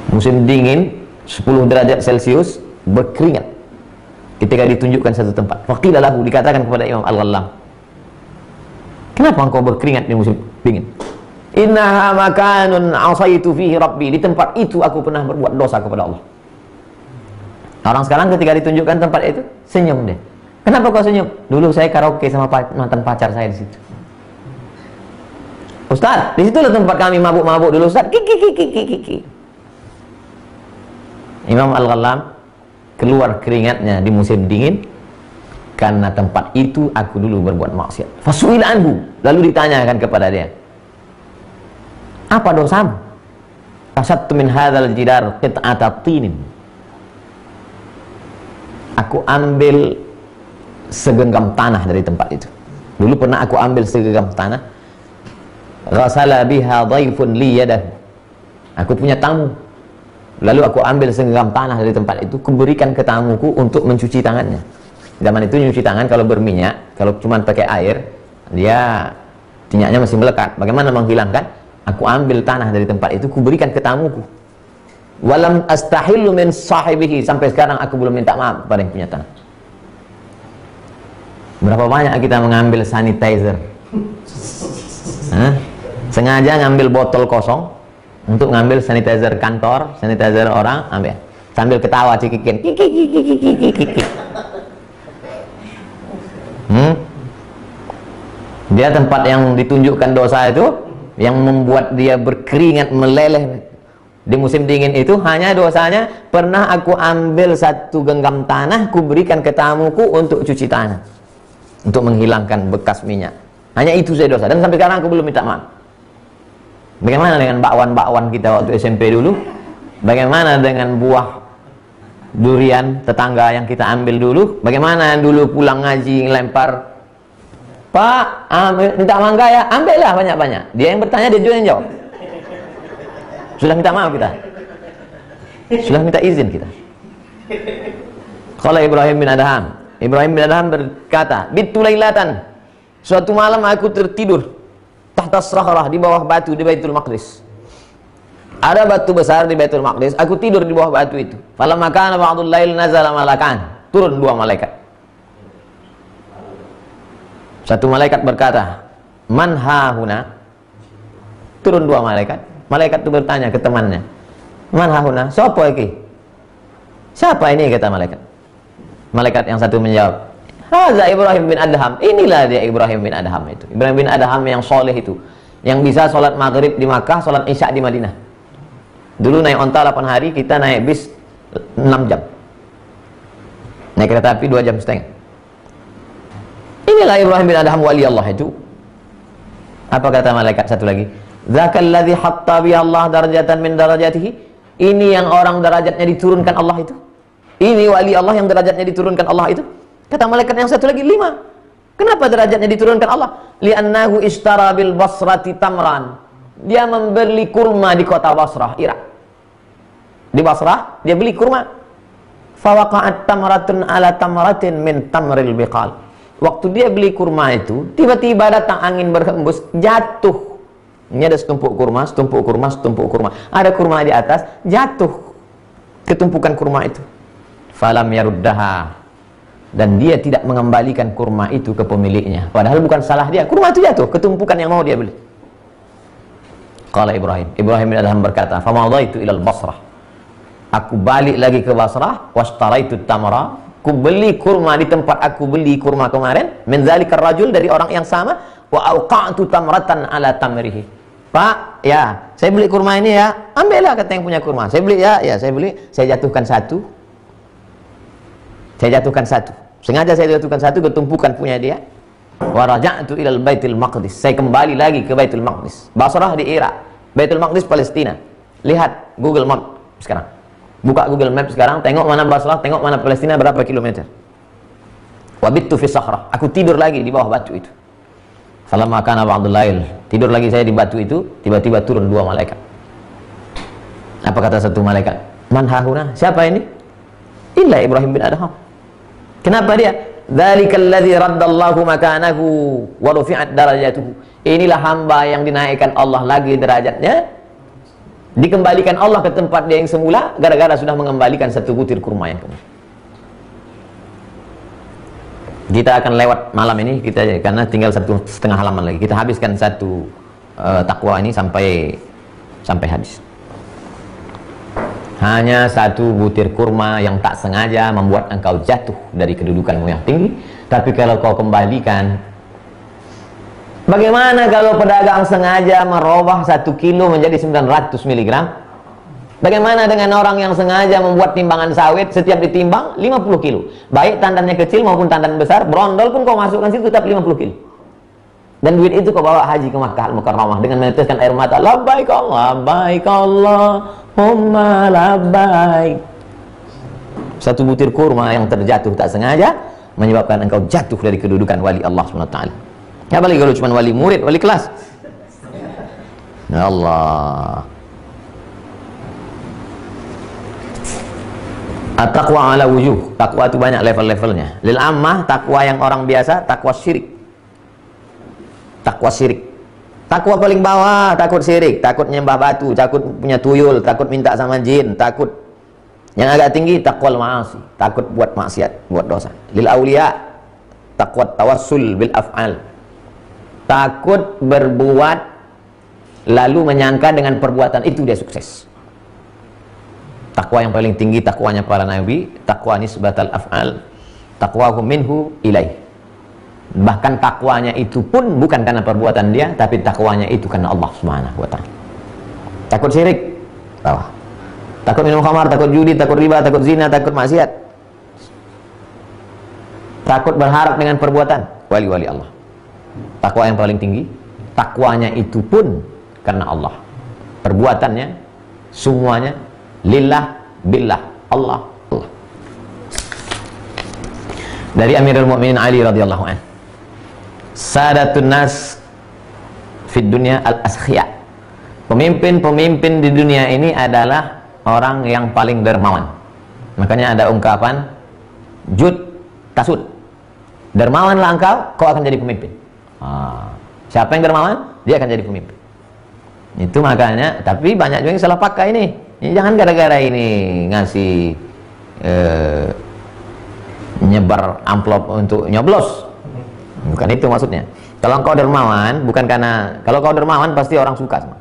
Musim dingin 10 derajat Celcius berkeringat ketika ditunjukkan satu tempat. Faqila lahu, dikatakan kepada Imam Al-Ghallam, kenapa engkau berkeringat di musim dingin? Innaha makanun asaitu fihi rabbi, di tempat itu aku pernah berbuat dosa kepada Allah. Orang sekarang ketika ditunjukkan tempat itu senyum deh. Kenapa kau senyum? Dulu saya karaoke sama mantan pacar saya di situ. Ustaz, di situlah tempat kami mabuk-mabuk dulu Ustaz. Kiki. Imam Al-Ghallam keluar keringatnya di musim dingin karena tempat itu aku dulu berbuat maksiat. Fasu'il anhu, lalu ditanyakan kepada dia, apa dosamu? Fasattu min hadzal jidar qit'ata tinin. Aku ambil segenggam tanah dari tempat itu. Dulu pernah aku ambil segenggam tanah. Ghasala biha dhaifun li yadahu. Aku punya tamu. Lalu aku ambil segenggam tanah dari tempat itu, kuberikan ke tamuku untuk mencuci tangannya. Zaman itu nyuci tangan kalau berminyak, kalau cuma pakai air, dia minyaknya masih melekat. Bagaimana menghilangkan? Aku ambil tanah dari tempat itu, kuberikan ke tamuku. Walam astahillu min sahibihi, sampai sekarang aku belum minta maaf kepada yang punya tanah. Berapa banyak kita mengambil sanitizer? Sengaja ngambil botol kosong, Untuk ngambil sanitizer kantor, sanitizer orang, ambil. Sambil ketawa cikikin. Dia tempat yang ditunjukkan dosa itu, yang membuat dia berkeringat meleleh di musim dingin itu, hanya dosanya pernah aku ambil satu genggam tanah, ku berikan ke tamuku untuk cuci tangan, untuk menghilangkan bekas minyak. Hanya itu saja dosa, dan sampai sekarang aku belum minta maaf. Bagaimana dengan bakwan-bakwan kita waktu SMP dulu? Bagaimana dengan buah durian tetangga yang kita ambil dulu? Bagaimana dulu pulang ngaji lempar, Pak, minta mangga ya? Ambillah banyak-banyak. Dia yang bertanya, dia juga yang jawab. Sudah minta maaf kita, sudah minta izin kita. Qala Ibrahim bin Adham, Ibrahim bin Adham berkata, bitu lailatan, suatu malam aku tertidur tahta sakhrah, di bawah batu di Baitul Maqdis. Ada batu besar di Baitul Maqdis, aku tidur di bawah batu itu. Falamma kana ba'dul lail nazala malakan, turun dua malaikat. Satu malaikat berkata, man hahuna, turun dua malaikat. Malaikat itu bertanya ke temannya, man hahuna, siapa ini? Siapa ini, kata malaikat. Malaikat yang satu menjawab, haza Ibrahim bin Adham, inilah dia Ibrahim bin Adham itu. Ibrahim bin Adham yang soleh itu, yang bisa sholat maghrib di Makkah, sholat isya di Madinah. Dulu naik onta 8 hari, kita naik bis 6 jam, naik kereta api 2 jam setengah. Inilah Ibrahim bin Adham wali Allah itu. Apa kata malaikat satu lagi? Zakal ladzi hatta bi Allah darajatan min darajatihi. Ini yang orang derajatnya diturunkan Allah itu. Ini wali Allah yang derajatnya diturunkan Allah itu. Kata malaikat yang satu lagi, 5. Kenapa derajatnya diturunkan Allah? Li'annahu ishtara bil Basrati tamran. Dia membeli kurma di kota Basrah, Irak. Di Basrah dia beli kurma. Fawaqa'at tamratun ala tamratin min tamril biqal. Waktu dia beli kurma itu, tiba-tiba datang angin berhembus, jatuh. Ini ada setumpuk kurma, setumpuk kurma, setumpuk kurma. Ada kurma di atas, jatuh ketumpukan kurma itu. Falam yaruddaha. Dan dia tidak mengembalikan kurma itu ke pemiliknya. Padahal bukan salah dia. Kurma itu jatuh, ketumpukan yang mau dia beli. Qala Ibrahim. Ibrahim bin Adham berkata, famadaitu ilal Basrah. Aku balik lagi ke Basrah, washtaraitu tamra. Aku beli kurma di tempat aku beli kurma kemarin. Min zalikar rajul, dari orang yang sama. Wa auqa'tu tamratan ala tamrihi. Pak, ya, saya beli kurma ini ya. Ambillah, kata yang punya kurma. Saya beli ya, saya beli. Saya jatuhkan satu. Saya jatuhkan satu. Sengaja saya jatuhkan satu, ketumpukan punya dia. Wa raja'tu ilal Baitul Maqdis. Saya kembali lagi ke Baitul Maqdis. Basrah di Irak, Baitul Maqdis Palestina. Lihat Google Map sekarang. Buka Google Map sekarang, tengok mana Basrah, tengok mana Palestina, berapa kilometer. Wa bittu fi sakhrah. Aku tidur lagi di bawah batu itu. Falamma kana ba'dul lail, tidur lagi saya di batu itu, tiba-tiba turun 2 malaikat. Apa kata satu malaikat? Man hahuna? Siapa ini? Illa Ibrahim bin Adham. Kenapa dia? Dzalikal ladzi raddallahu makanahu wa rufi'at darajatuhu. Inilah hamba yang dinaikkan Allah lagi derajatnya, dikembalikan Allah ke tempat dia yang semula gara-gara sudah mengembalikan satu butir kurma yang kemudian. Kita akan lewat malam ini kita, karena tinggal 1,5 halaman lagi. Kita habiskan satu takwa ini sampai habis. Hanya satu butir kurma yang tak sengaja membuat engkau jatuh dari kedudukanmu yang tinggi. Tapi kalau kau kembalikan, bagaimana kalau pedagang sengaja merubah 1 kilo menjadi 900 mg? Bagaimana dengan orang yang sengaja membuat timbangan sawit, setiap ditimbang 50 kilo, baik tandannya kecil maupun tandan besar, berondol pun kau masukkan situ tetap 50 kilo. Dan duit itu kau bawa haji ke Makkah Al-Mukarramah dengan meneteskan air mata, labbaik Allahumma labbaik. Satu butir kurma yang terjatuh tak sengaja menyebabkan engkau jatuh dari kedudukan wali Allah SWT. Ya, apalagi kalau cuma wali murid, wali kelas. Ya Allah. At-taqwa ala wujuh. Takwa itu banyak level-levelnya. Lil ammah, takwa yang orang biasa, takwa syirik. Takwa syirik. Takwa paling bawah, takut syirik, takut nyembah batu, takut punya tuyul, takut minta sama jin, takut. Yang agak tinggi, takwal ma'asi, takut buat maksiat, buat dosa. Lil auliya, takwa tawassul bil af'al. Takut berbuat lalu menyangka dengan perbuatan itu dia sukses. Takwa yang paling tinggi takwanya para nabi, takwa nisbatal af'al, taqwahum minhu ilaih. Bahkan takwanya itu pun bukan karena perbuatan dia, tapi takwanya itu karena Allah Subhanahu wa taala. Takut syirik, takut minum khamar, takut judi, takut riba, takut zina, takut maksiat. Takut berharap dengan perbuatan wali-wali Allah. Takwa yang paling tinggi, takwanya itu pun karena Allah. Perbuatannya semuanya lillah, billah, Allah. Dari Amirul Mukminin Ali radhiyallahu anhu, sadatun nas fid dunya al-askhia. Pemimpin-pemimpin di dunia ini adalah orang yang paling dermawan. Makanya ada ungkapan jud tasud. Dermawanlah engkau, kau akan jadi pemimpin. Siapa yang dermawan, dia akan jadi pemimpin. Itu makanya, tapi banyak juga yang salah pakai ini. Jangan gara-gara ini ngasih nyebar amplop untuk nyoblos. Bukan itu maksudnya. Kalau engkau dermawan, bukan karena, kalau kau dermawan pasti orang suka sama.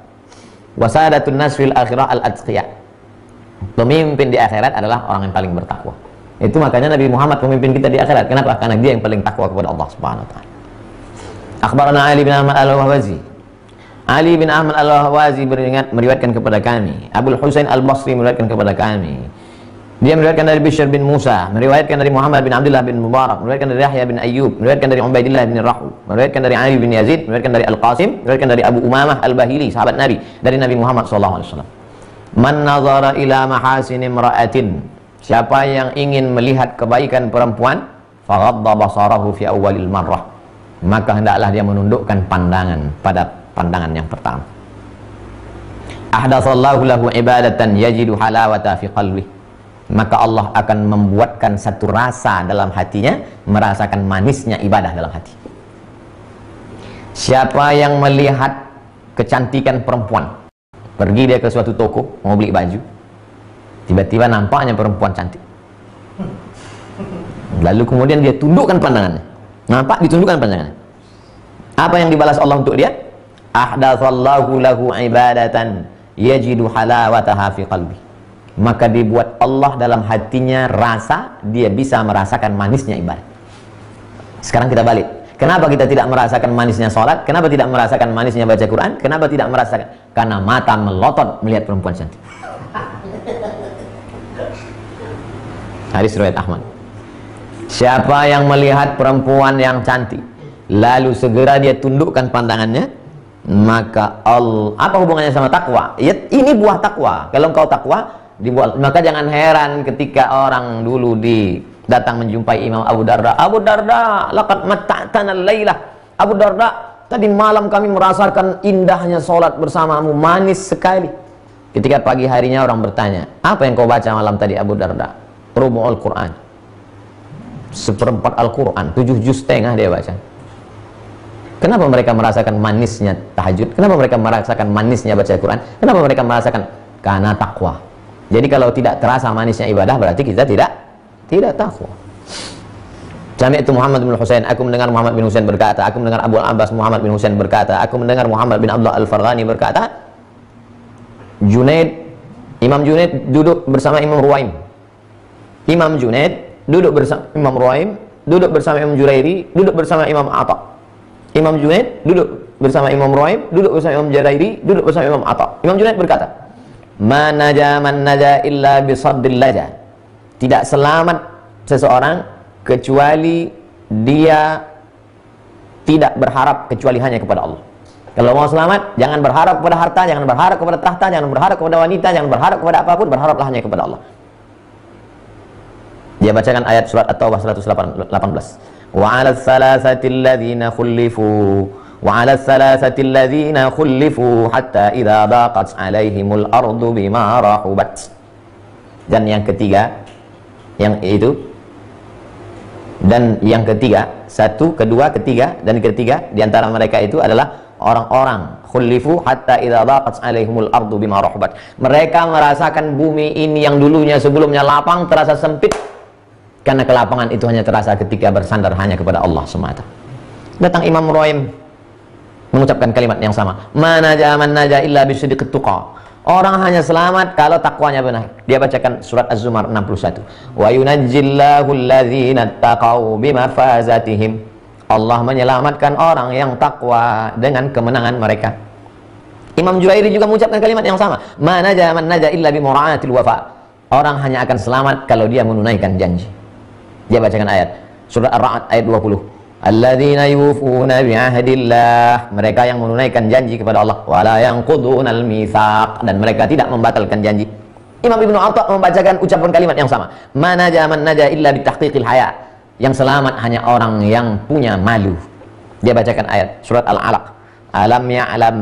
Wasadatun nas fil akhirah al-atqiya. Pemimpin di akhirat adalah orang yang paling bertakwa. Itu makanya Nabi Muhammad pemimpin kita di akhirat. Kenapa? Karena dia yang paling takwa kepada Allah Subhanahu wa taala. Akhbarana Ali bin Ahmad al-Wahwazi. Ali bin Ahmad al-Wahwazi meriwayatkan kepada kami. Abul Husain al-Basri meriwayatkan kepada kami. Dia meriwayatkan dari Bishr bin Musa, meriwayatkan dari Muhammad bin Abdullah bin Mubarak, meriwayatkan dari Yahya bin Ayyub, meriwayatkan dari Ubaidillah bin Rahu, meriwayatkan dari Ali bin Yazid, meriwayatkan dari Al-Qasim, meriwayatkan dari Abu Umamah al-Bahili, sahabat Nabi, dari Nabi Muhammad SAW. Man nazara ila mahasin imra'atin, siapa yang ingin melihat kebaikan perempuan, faghadda basarahu fi awwalil marrah, maka hendaklah dia menundukkan pandangan pada pandangan yang pertama. Ahdatsallahu lahu ibadatan yajidu halawata fi qalbi, maka Allah akan membuatkan satu rasa dalam hatinya, merasakan manisnya ibadah dalam hati. Siapa yang melihat kecantikan perempuan, pergi dia ke suatu toko mau beli baju, tiba-tiba nampaknya perempuan cantik, lalu kemudian dia tundukkan pandangannya, nampak ditundukkan pandangannya, apa yang dibalas Allah untuk dia? Ahdatsallahu lahu ibadatan yajidu halawataha fi qalbi, maka dibuat Allah dalam hatinya rasa, dia bisa merasakan manisnya ibadah. Sekarang kita balik, kenapa kita tidak merasakan manisnya sholat? Kenapa tidak merasakan manisnya baca Quran? Kenapa tidak merasakan? Karena mata melotot melihat perempuan cantik. Hadis riwayat Ahmad. Siapa yang melihat perempuan yang cantik, lalu segera dia tundukkan pandangannya, maka apa hubungannya sama takwa? Ya, ini buah takwa. Kalau engkau takwa, maka jangan heran ketika orang dulu datang menjumpai Imam Abu Darda. Abu Darda, laqad matta'tana al-lailah. Abu Darda, tadi malam kami merasakan indahnya sholat bersamamu, manis sekali. Ketika pagi harinya orang bertanya, apa yang kau baca malam tadi Abu Darda? Rubu'ul Quran, 1/4 Al-Quran, 7 juz setengah dia baca. Kenapa mereka merasakan manisnya tahajud? Kenapa mereka merasakan manisnya baca Quran? Kenapa mereka merasakan? Karena takwa. Jadi kalau tidak terasa manisnya ibadah, berarti kita tidak takwa. Sami'tu Muhammad bin Husain, aku mendengar Muhammad bin Husain berkata, aku mendengar Abu Abbas Muhammad bin Husain berkata, aku mendengar Muhammad bin Abdullah al-Farghani berkata, Imam Junaid duduk bersama Imam Ruwaim. Imam Junaid duduk bersama Imam Ruwaim, duduk bersama Imam Jurairi, duduk bersama Imam Atha. Imam Junaid duduk bersama Imam Ruwaim, duduk bersama Imam Jurairi, duduk bersama Imam Atha. Imam Junaid berkata, man naja illa bisaddil laja. Tidak selamat seseorang kecuali dia tidak berharap kecuali hanya kepada Allah. Kalau mau selamat, jangan berharap kepada harta, jangan berharap kepada tahta, jangan berharap kepada wanita, jangan berharap kepada apapun, berharaplah hanya kepada Allah. Dia bacakan ayat surat At-Taubah 118. Wa 'alal thalathati alladhina khulifu wa 'alal thalathati alladhina khulifu hatta idza daqat 'alaihimul ardu bima rahubat. Dan yang ketiga, yang itu, dan yang ketiga, satu, kedua, ketiga, dan ketiga di antara mereka itu adalah orang-orang khulifu hatta idza daqat 'alaihimul ardu bima rahubat. Mereka merasakan bumi ini yang dulunya sebelumnya lapang terasa sempit, karena kelapangan itu hanya terasa ketika bersandar hanya kepada Allah semata. Datang Imam Ruwaim mengucapkan kalimat yang sama. Man naja illa bisidqit tuqa. Orang hanya selamat kalau takwanya benar. Dia bacakan surat Az-Zumar 61. Wa yunajjillahu alladzina taqaw bimafazatihim. Allah menyelamatkan orang yang takwa dengan kemenangan mereka. Imam Juwairi juga mengucapkan kalimat yang sama. Man naja illa bimura'atil wafa. Orang hanya akan selamat kalau dia menunaikan janji. Dia bacakan ayat surat Ar-Ra'd ayat 20. Alladzina yufuna bi'ahdillah, mereka yang menunaikan janji kepada Allah, wala yanqudunal mitsaq, dan mereka tidak membatalkan janji. Imam Ibnu Atha membacakan ucapan kalimat yang sama. Man naja illa bitahqiqil haya. Yang selamat hanya orang yang punya malu. Dia bacakan ayat surat Al-Alaq. Alam ya'lam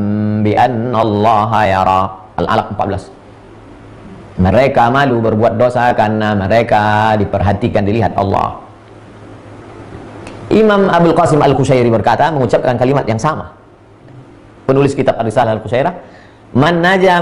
bi annallaha yara. Al-Alaq 14. Mereka malu berbuat dosa karena mereka diperhatikan, dilihat Allah. Imam Abul Qasim Al-Qushairi berkata, mengucapkan kalimat yang sama. Penulis kitab Ar-Risalah Al-Qushairah, man naja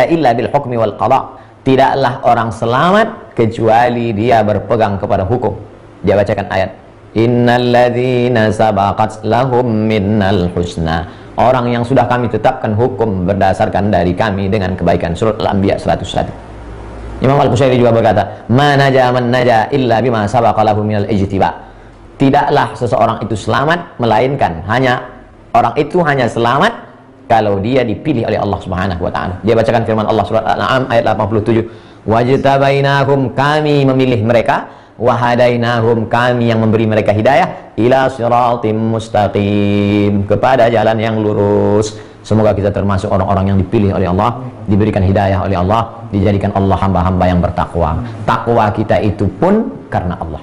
illa bil hukmi wal qada. Tidaklah orang selamat kecuali dia berpegang kepada hukum. Dia bacakan ayat, innal ladzina sabaqat lahum minnal husna. Orang yang sudah kami tetapkan hukum berdasarkan dari kami dengan kebaikan. Surat Al-Anbiya 101. Imam Al-Qushairi juga berkata, man naja illa bima sabaqa lahu minal ijtiba. Tidaklah seseorang itu selamat melainkan orang itu hanya selamat kalau dia dipilih oleh Allah Subhanahu wa taala. Dia bacakan firman Allah surat Al-An'am ayat 87. Wajtabainahum, kami memilih mereka, wahadainahum, kami yang memberi mereka hidayah, ila siratim mustaqim, kepada jalan yang lurus. Semoga kita termasuk orang-orang yang dipilih oleh Allah, diberikan hidayah oleh Allah, dijadikan Allah hamba-hamba yang bertakwa. Takwa kita itu pun karena Allah.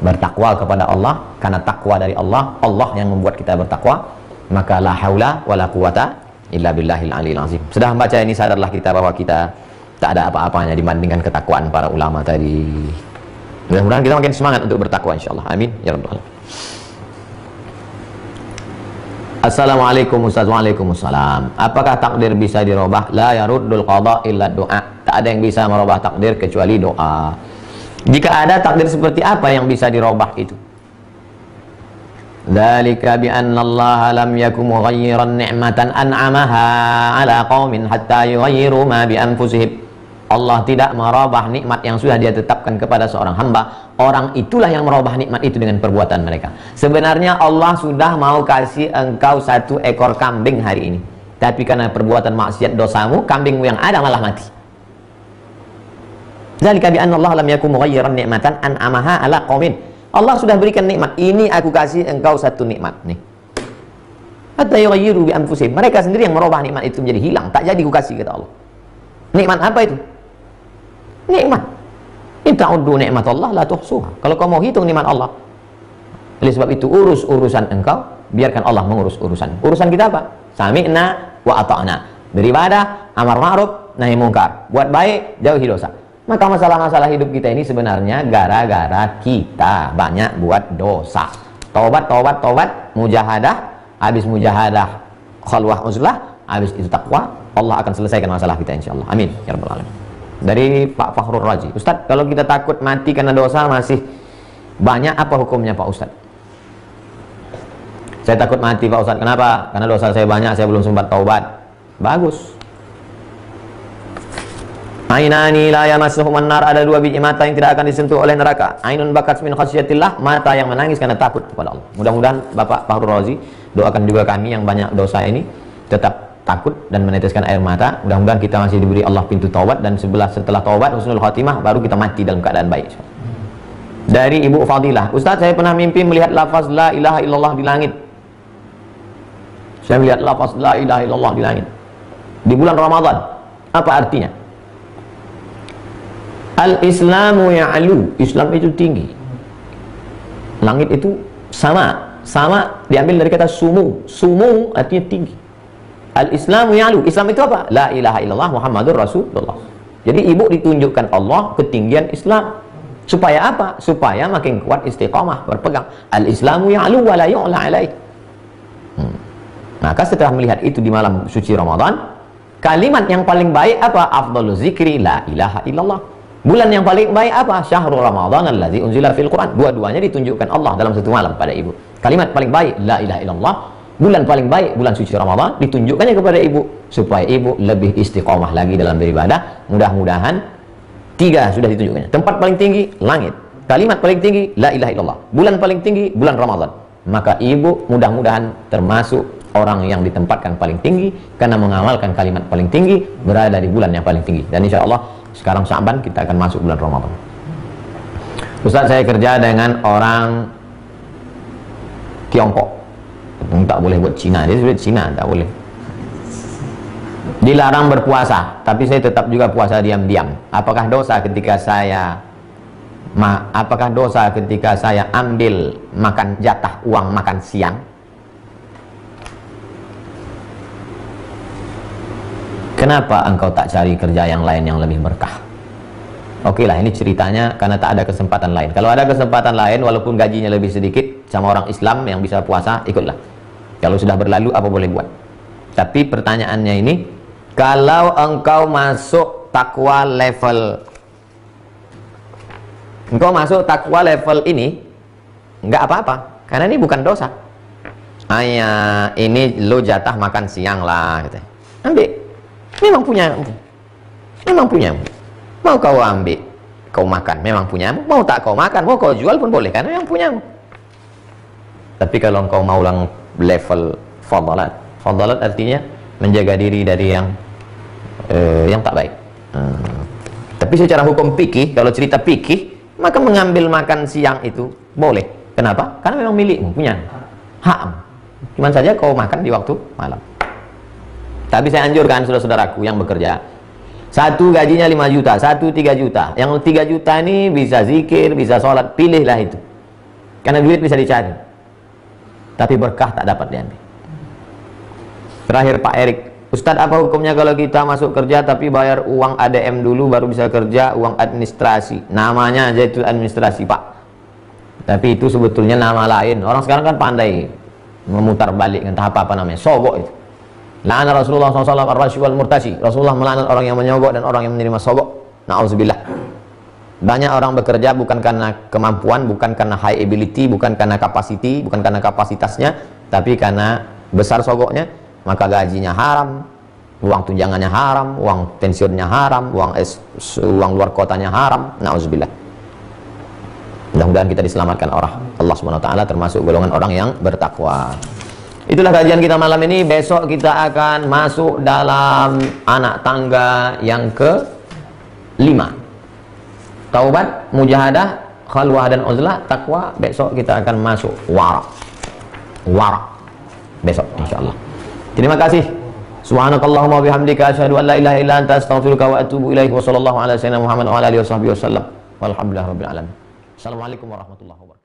Bertakwa kepada Allah karena takwa dari Allah. Allah yang membuat kita bertakwa. Maka la haula wala quwata illa billahil aliyil azim. Sudah membaca ini, sadarlah kita bahwa kita tak ada apa-apanya dibandingkan ketakwaan para ulama tadi. Mudah-mudahan kita makin semangat untuk bertakwa insyaallah. Amin ya rabbal alamin. Assalamualaikum Ustaz. Waalaikumsalam. Apakah takdir bisa dirubah? La yaruddul qada illa doa. Tak ada yang bisa merubah takdir kecuali doa. Jika ada, takdir seperti apa yang bisa dirubah itu? Dzalika bi anna Allah lam yakum mughayyiran ni'matan an'amaha 'ala qaumin hatta yughayyiru ma bi anfusihim. Allah tidak merubah nikmat yang sudah dia tetapkan kepada seorang hamba. Orang itulah yang merubah nikmat itu dengan perbuatan mereka. Sebenarnya Allah sudah mau kasih engkau 1 ekor kambing hari ini, tapi karena perbuatan maksiat dosamu, kambingmu yang ada malah mati. Dzalika bi anna Allah lam yakum mughayyiran ni'matan an'amaha 'ala qaumin. Allah sudah berikan nikmat. Ini aku kasih engkau 1 nikmat nih. Hatta yughayyiru bi anfusihim. Mereka sendiri yang merubah nikmat itu menjadi hilang, tak jadi aku kasih, kata Allah. Nikmat apa itu? Nikmat. In ta'uddu ni'mat Allah la tuhsuha. Kalau kau mau hitung nikmat Allah, oleh sebab itu urus urusan engkau, biarkan Allah mengurus urusan. Urusan kita apa? Sami'na wa ata'na. Beribadah, amar ma'ruf, nahi mungkar. Buat baik, jauhi dosa. Maka masalah-masalah hidup kita ini sebenarnya gara-gara kita banyak buat dosa. Taubat, mujahadah, habis mujahadah khalwah uzlah, habis itu takwa, Allah akan selesaikan masalah kita insyaallah. Amin ya rabbal alamin. Dari Pak Fakhrul Razi, Ustadz, kalau kita takut mati karena dosa masih banyak, apa hukumnya Pak Ustadz? Saya takut mati Pak Ustadz, kenapa? Karena dosa saya banyak, saya belum sempat taubat. Bagus. Ainani la yamassuhumun nar, ada 2 biji mata yang tidak akan disentuh oleh neraka. Ainun bakat min khasyatillah, mata yang menangis karena takut kepada Allah. Mudah-mudahan Bapak Fakhrul Razi doakan juga kami yang banyak dosa ini tetap takut dan meneteskan air mata. Mudah-mudahan kita masih diberi Allah pintu taubat, dan setelah taubat husnul khatimah baru kita mati dalam keadaan baik. Dari Ibu Fadilah, Ustaz, saya pernah mimpi melihat lafaz la ilaha illallah di langit. Saya melihat lafaz la ilaha illallah di langit di bulan Ramadan. Apa artinya? Al-Islamu ya'lu, Islam itu tinggi. Langit itu sama diambil dari kata sumu. Sumu artinya tinggi. Al-Islamu ya'lu, Islam itu apa? La ilaha illallah Muhammadur Rasulullah. Jadi ibu ditunjukkan Allah ketinggian Islam. Supaya apa? Supaya makin kuat istiqamah, berpegang. Al-Islamu ya'lu wa la yu'la alaih. Maka setelah melihat itu di malam suci Ramadan, kalimat yang paling baik apa? Afdhalul zikri la ilaha illallah. Bulan yang paling baik apa? Syahrul Ramadan alladzi unzila fil Quran. Dua-duanya ditunjukkan Allah dalam satu malam pada ibu. Kalimat paling baik la ilaha illallah, bulan paling baik, bulan suci Ramadan, ditunjukkannya kepada ibu supaya ibu lebih istiqomah lagi dalam beribadah. Mudah-mudahan 3 sudah ditunjukkannya. Tempat paling tinggi langit, kalimat paling tinggi la ilaha illallah, bulan paling tinggi bulan Ramadan. Maka ibu mudah-mudahan termasuk orang yang ditempatkan paling tinggi karena mengamalkan kalimat paling tinggi, berada di bulan yang paling tinggi. Dan insya Allah sekarang Sya'ban kita akan masuk bulan Ramadan. Ustaz, saya kerja dengan orang Tiongkok, tak boleh buat Cina, dia sudah Cina, tak boleh. Dilarang berpuasa, tapi saya tetap juga puasa diam-diam. Apakah dosa ketika saya ambil makan jatah uang makan siang? Kenapa engkau tak cari kerja yang lain yang lebih berkah? Oke lah, ini ceritanya karena tak ada kesempatan lain. Kalau ada kesempatan lain, walaupun gajinya lebih sedikit, sama orang Islam yang bisa puasa, ikutlah. Kalau sudah berlalu, apa boleh buat? Tapi pertanyaannya ini, kalau engkau masuk takwa level, ini, nggak apa-apa, karena ini bukan dosa. Ini lo jatah makan siang lah, gitu. Ambil, memang punya. Mau kau ambil, kau makan, memang punyamu. Mau tak kau makan, mau kau jual pun boleh, karena memang punyamu. Tapi kalau engkau mau level fadalat artinya menjaga diri dari yang tak baik. Tapi secara hukum fikih, kalau cerita fikih, maka mengambil makan siang itu boleh. Kenapa? Karena memang milikmu, punya hak. Cuman saja kau makan di waktu malam. Tapi saya anjurkan saudara-saudaraku yang bekerja, satu gajinya 5 juta, satu 3 juta. Yang 3 juta ini bisa zikir, bisa sholat, pilihlah itu. Karena duit bisa dicari. Tapi berkah tak dapat diambil. Terakhir Pak Erik, Ustadz, apa hukumnya kalau kita masuk kerja tapi bayar uang ADM dulu baru bisa kerja, uang administrasi? Namanya aja itu administrasi, Pak. Tapi itu sebetulnya nama lain. Orang sekarang kan pandai memutar balik, entah apa namanya, sogok itu. La'ana Rasulullah SAW ar-rashi wal murtashi. Rasulullah melaknat orang yang menyogok dan orang yang menerima sogok. Na'udzubillah. Banyak orang bekerja bukan karena kemampuan, bukan karena high ability, bukan karena capacity, bukan karena kapasitasnya, tapi karena besar sogoknya, maka gajinya haram, uang tunjangannya haram, uang pensiunnya haram, uang luar kotanya haram. Na'udzubillah. Mudah-mudahan kita diselamatkan Allah SWT, termasuk golongan orang yang bertakwa. Itulah kajian kita malam ini. Besok kita akan masuk dalam anak tangga yang ke-5. Taubat, mujahadah, khalwah dan uzlah, takwa. Besok kita akan masuk wara. Besok insyaallah. Terima kasih. Subhanakallahumma bihamdika asyhadu an la ilaha illa anta astaghfiruka wa atubu ilaik. Wa sallallahu ala sayyidina Muhammad wa ala alihi wasallam. Walhamdulillahirabbil alamin. Assalamualaikum warahmatullahi wabarakatuh.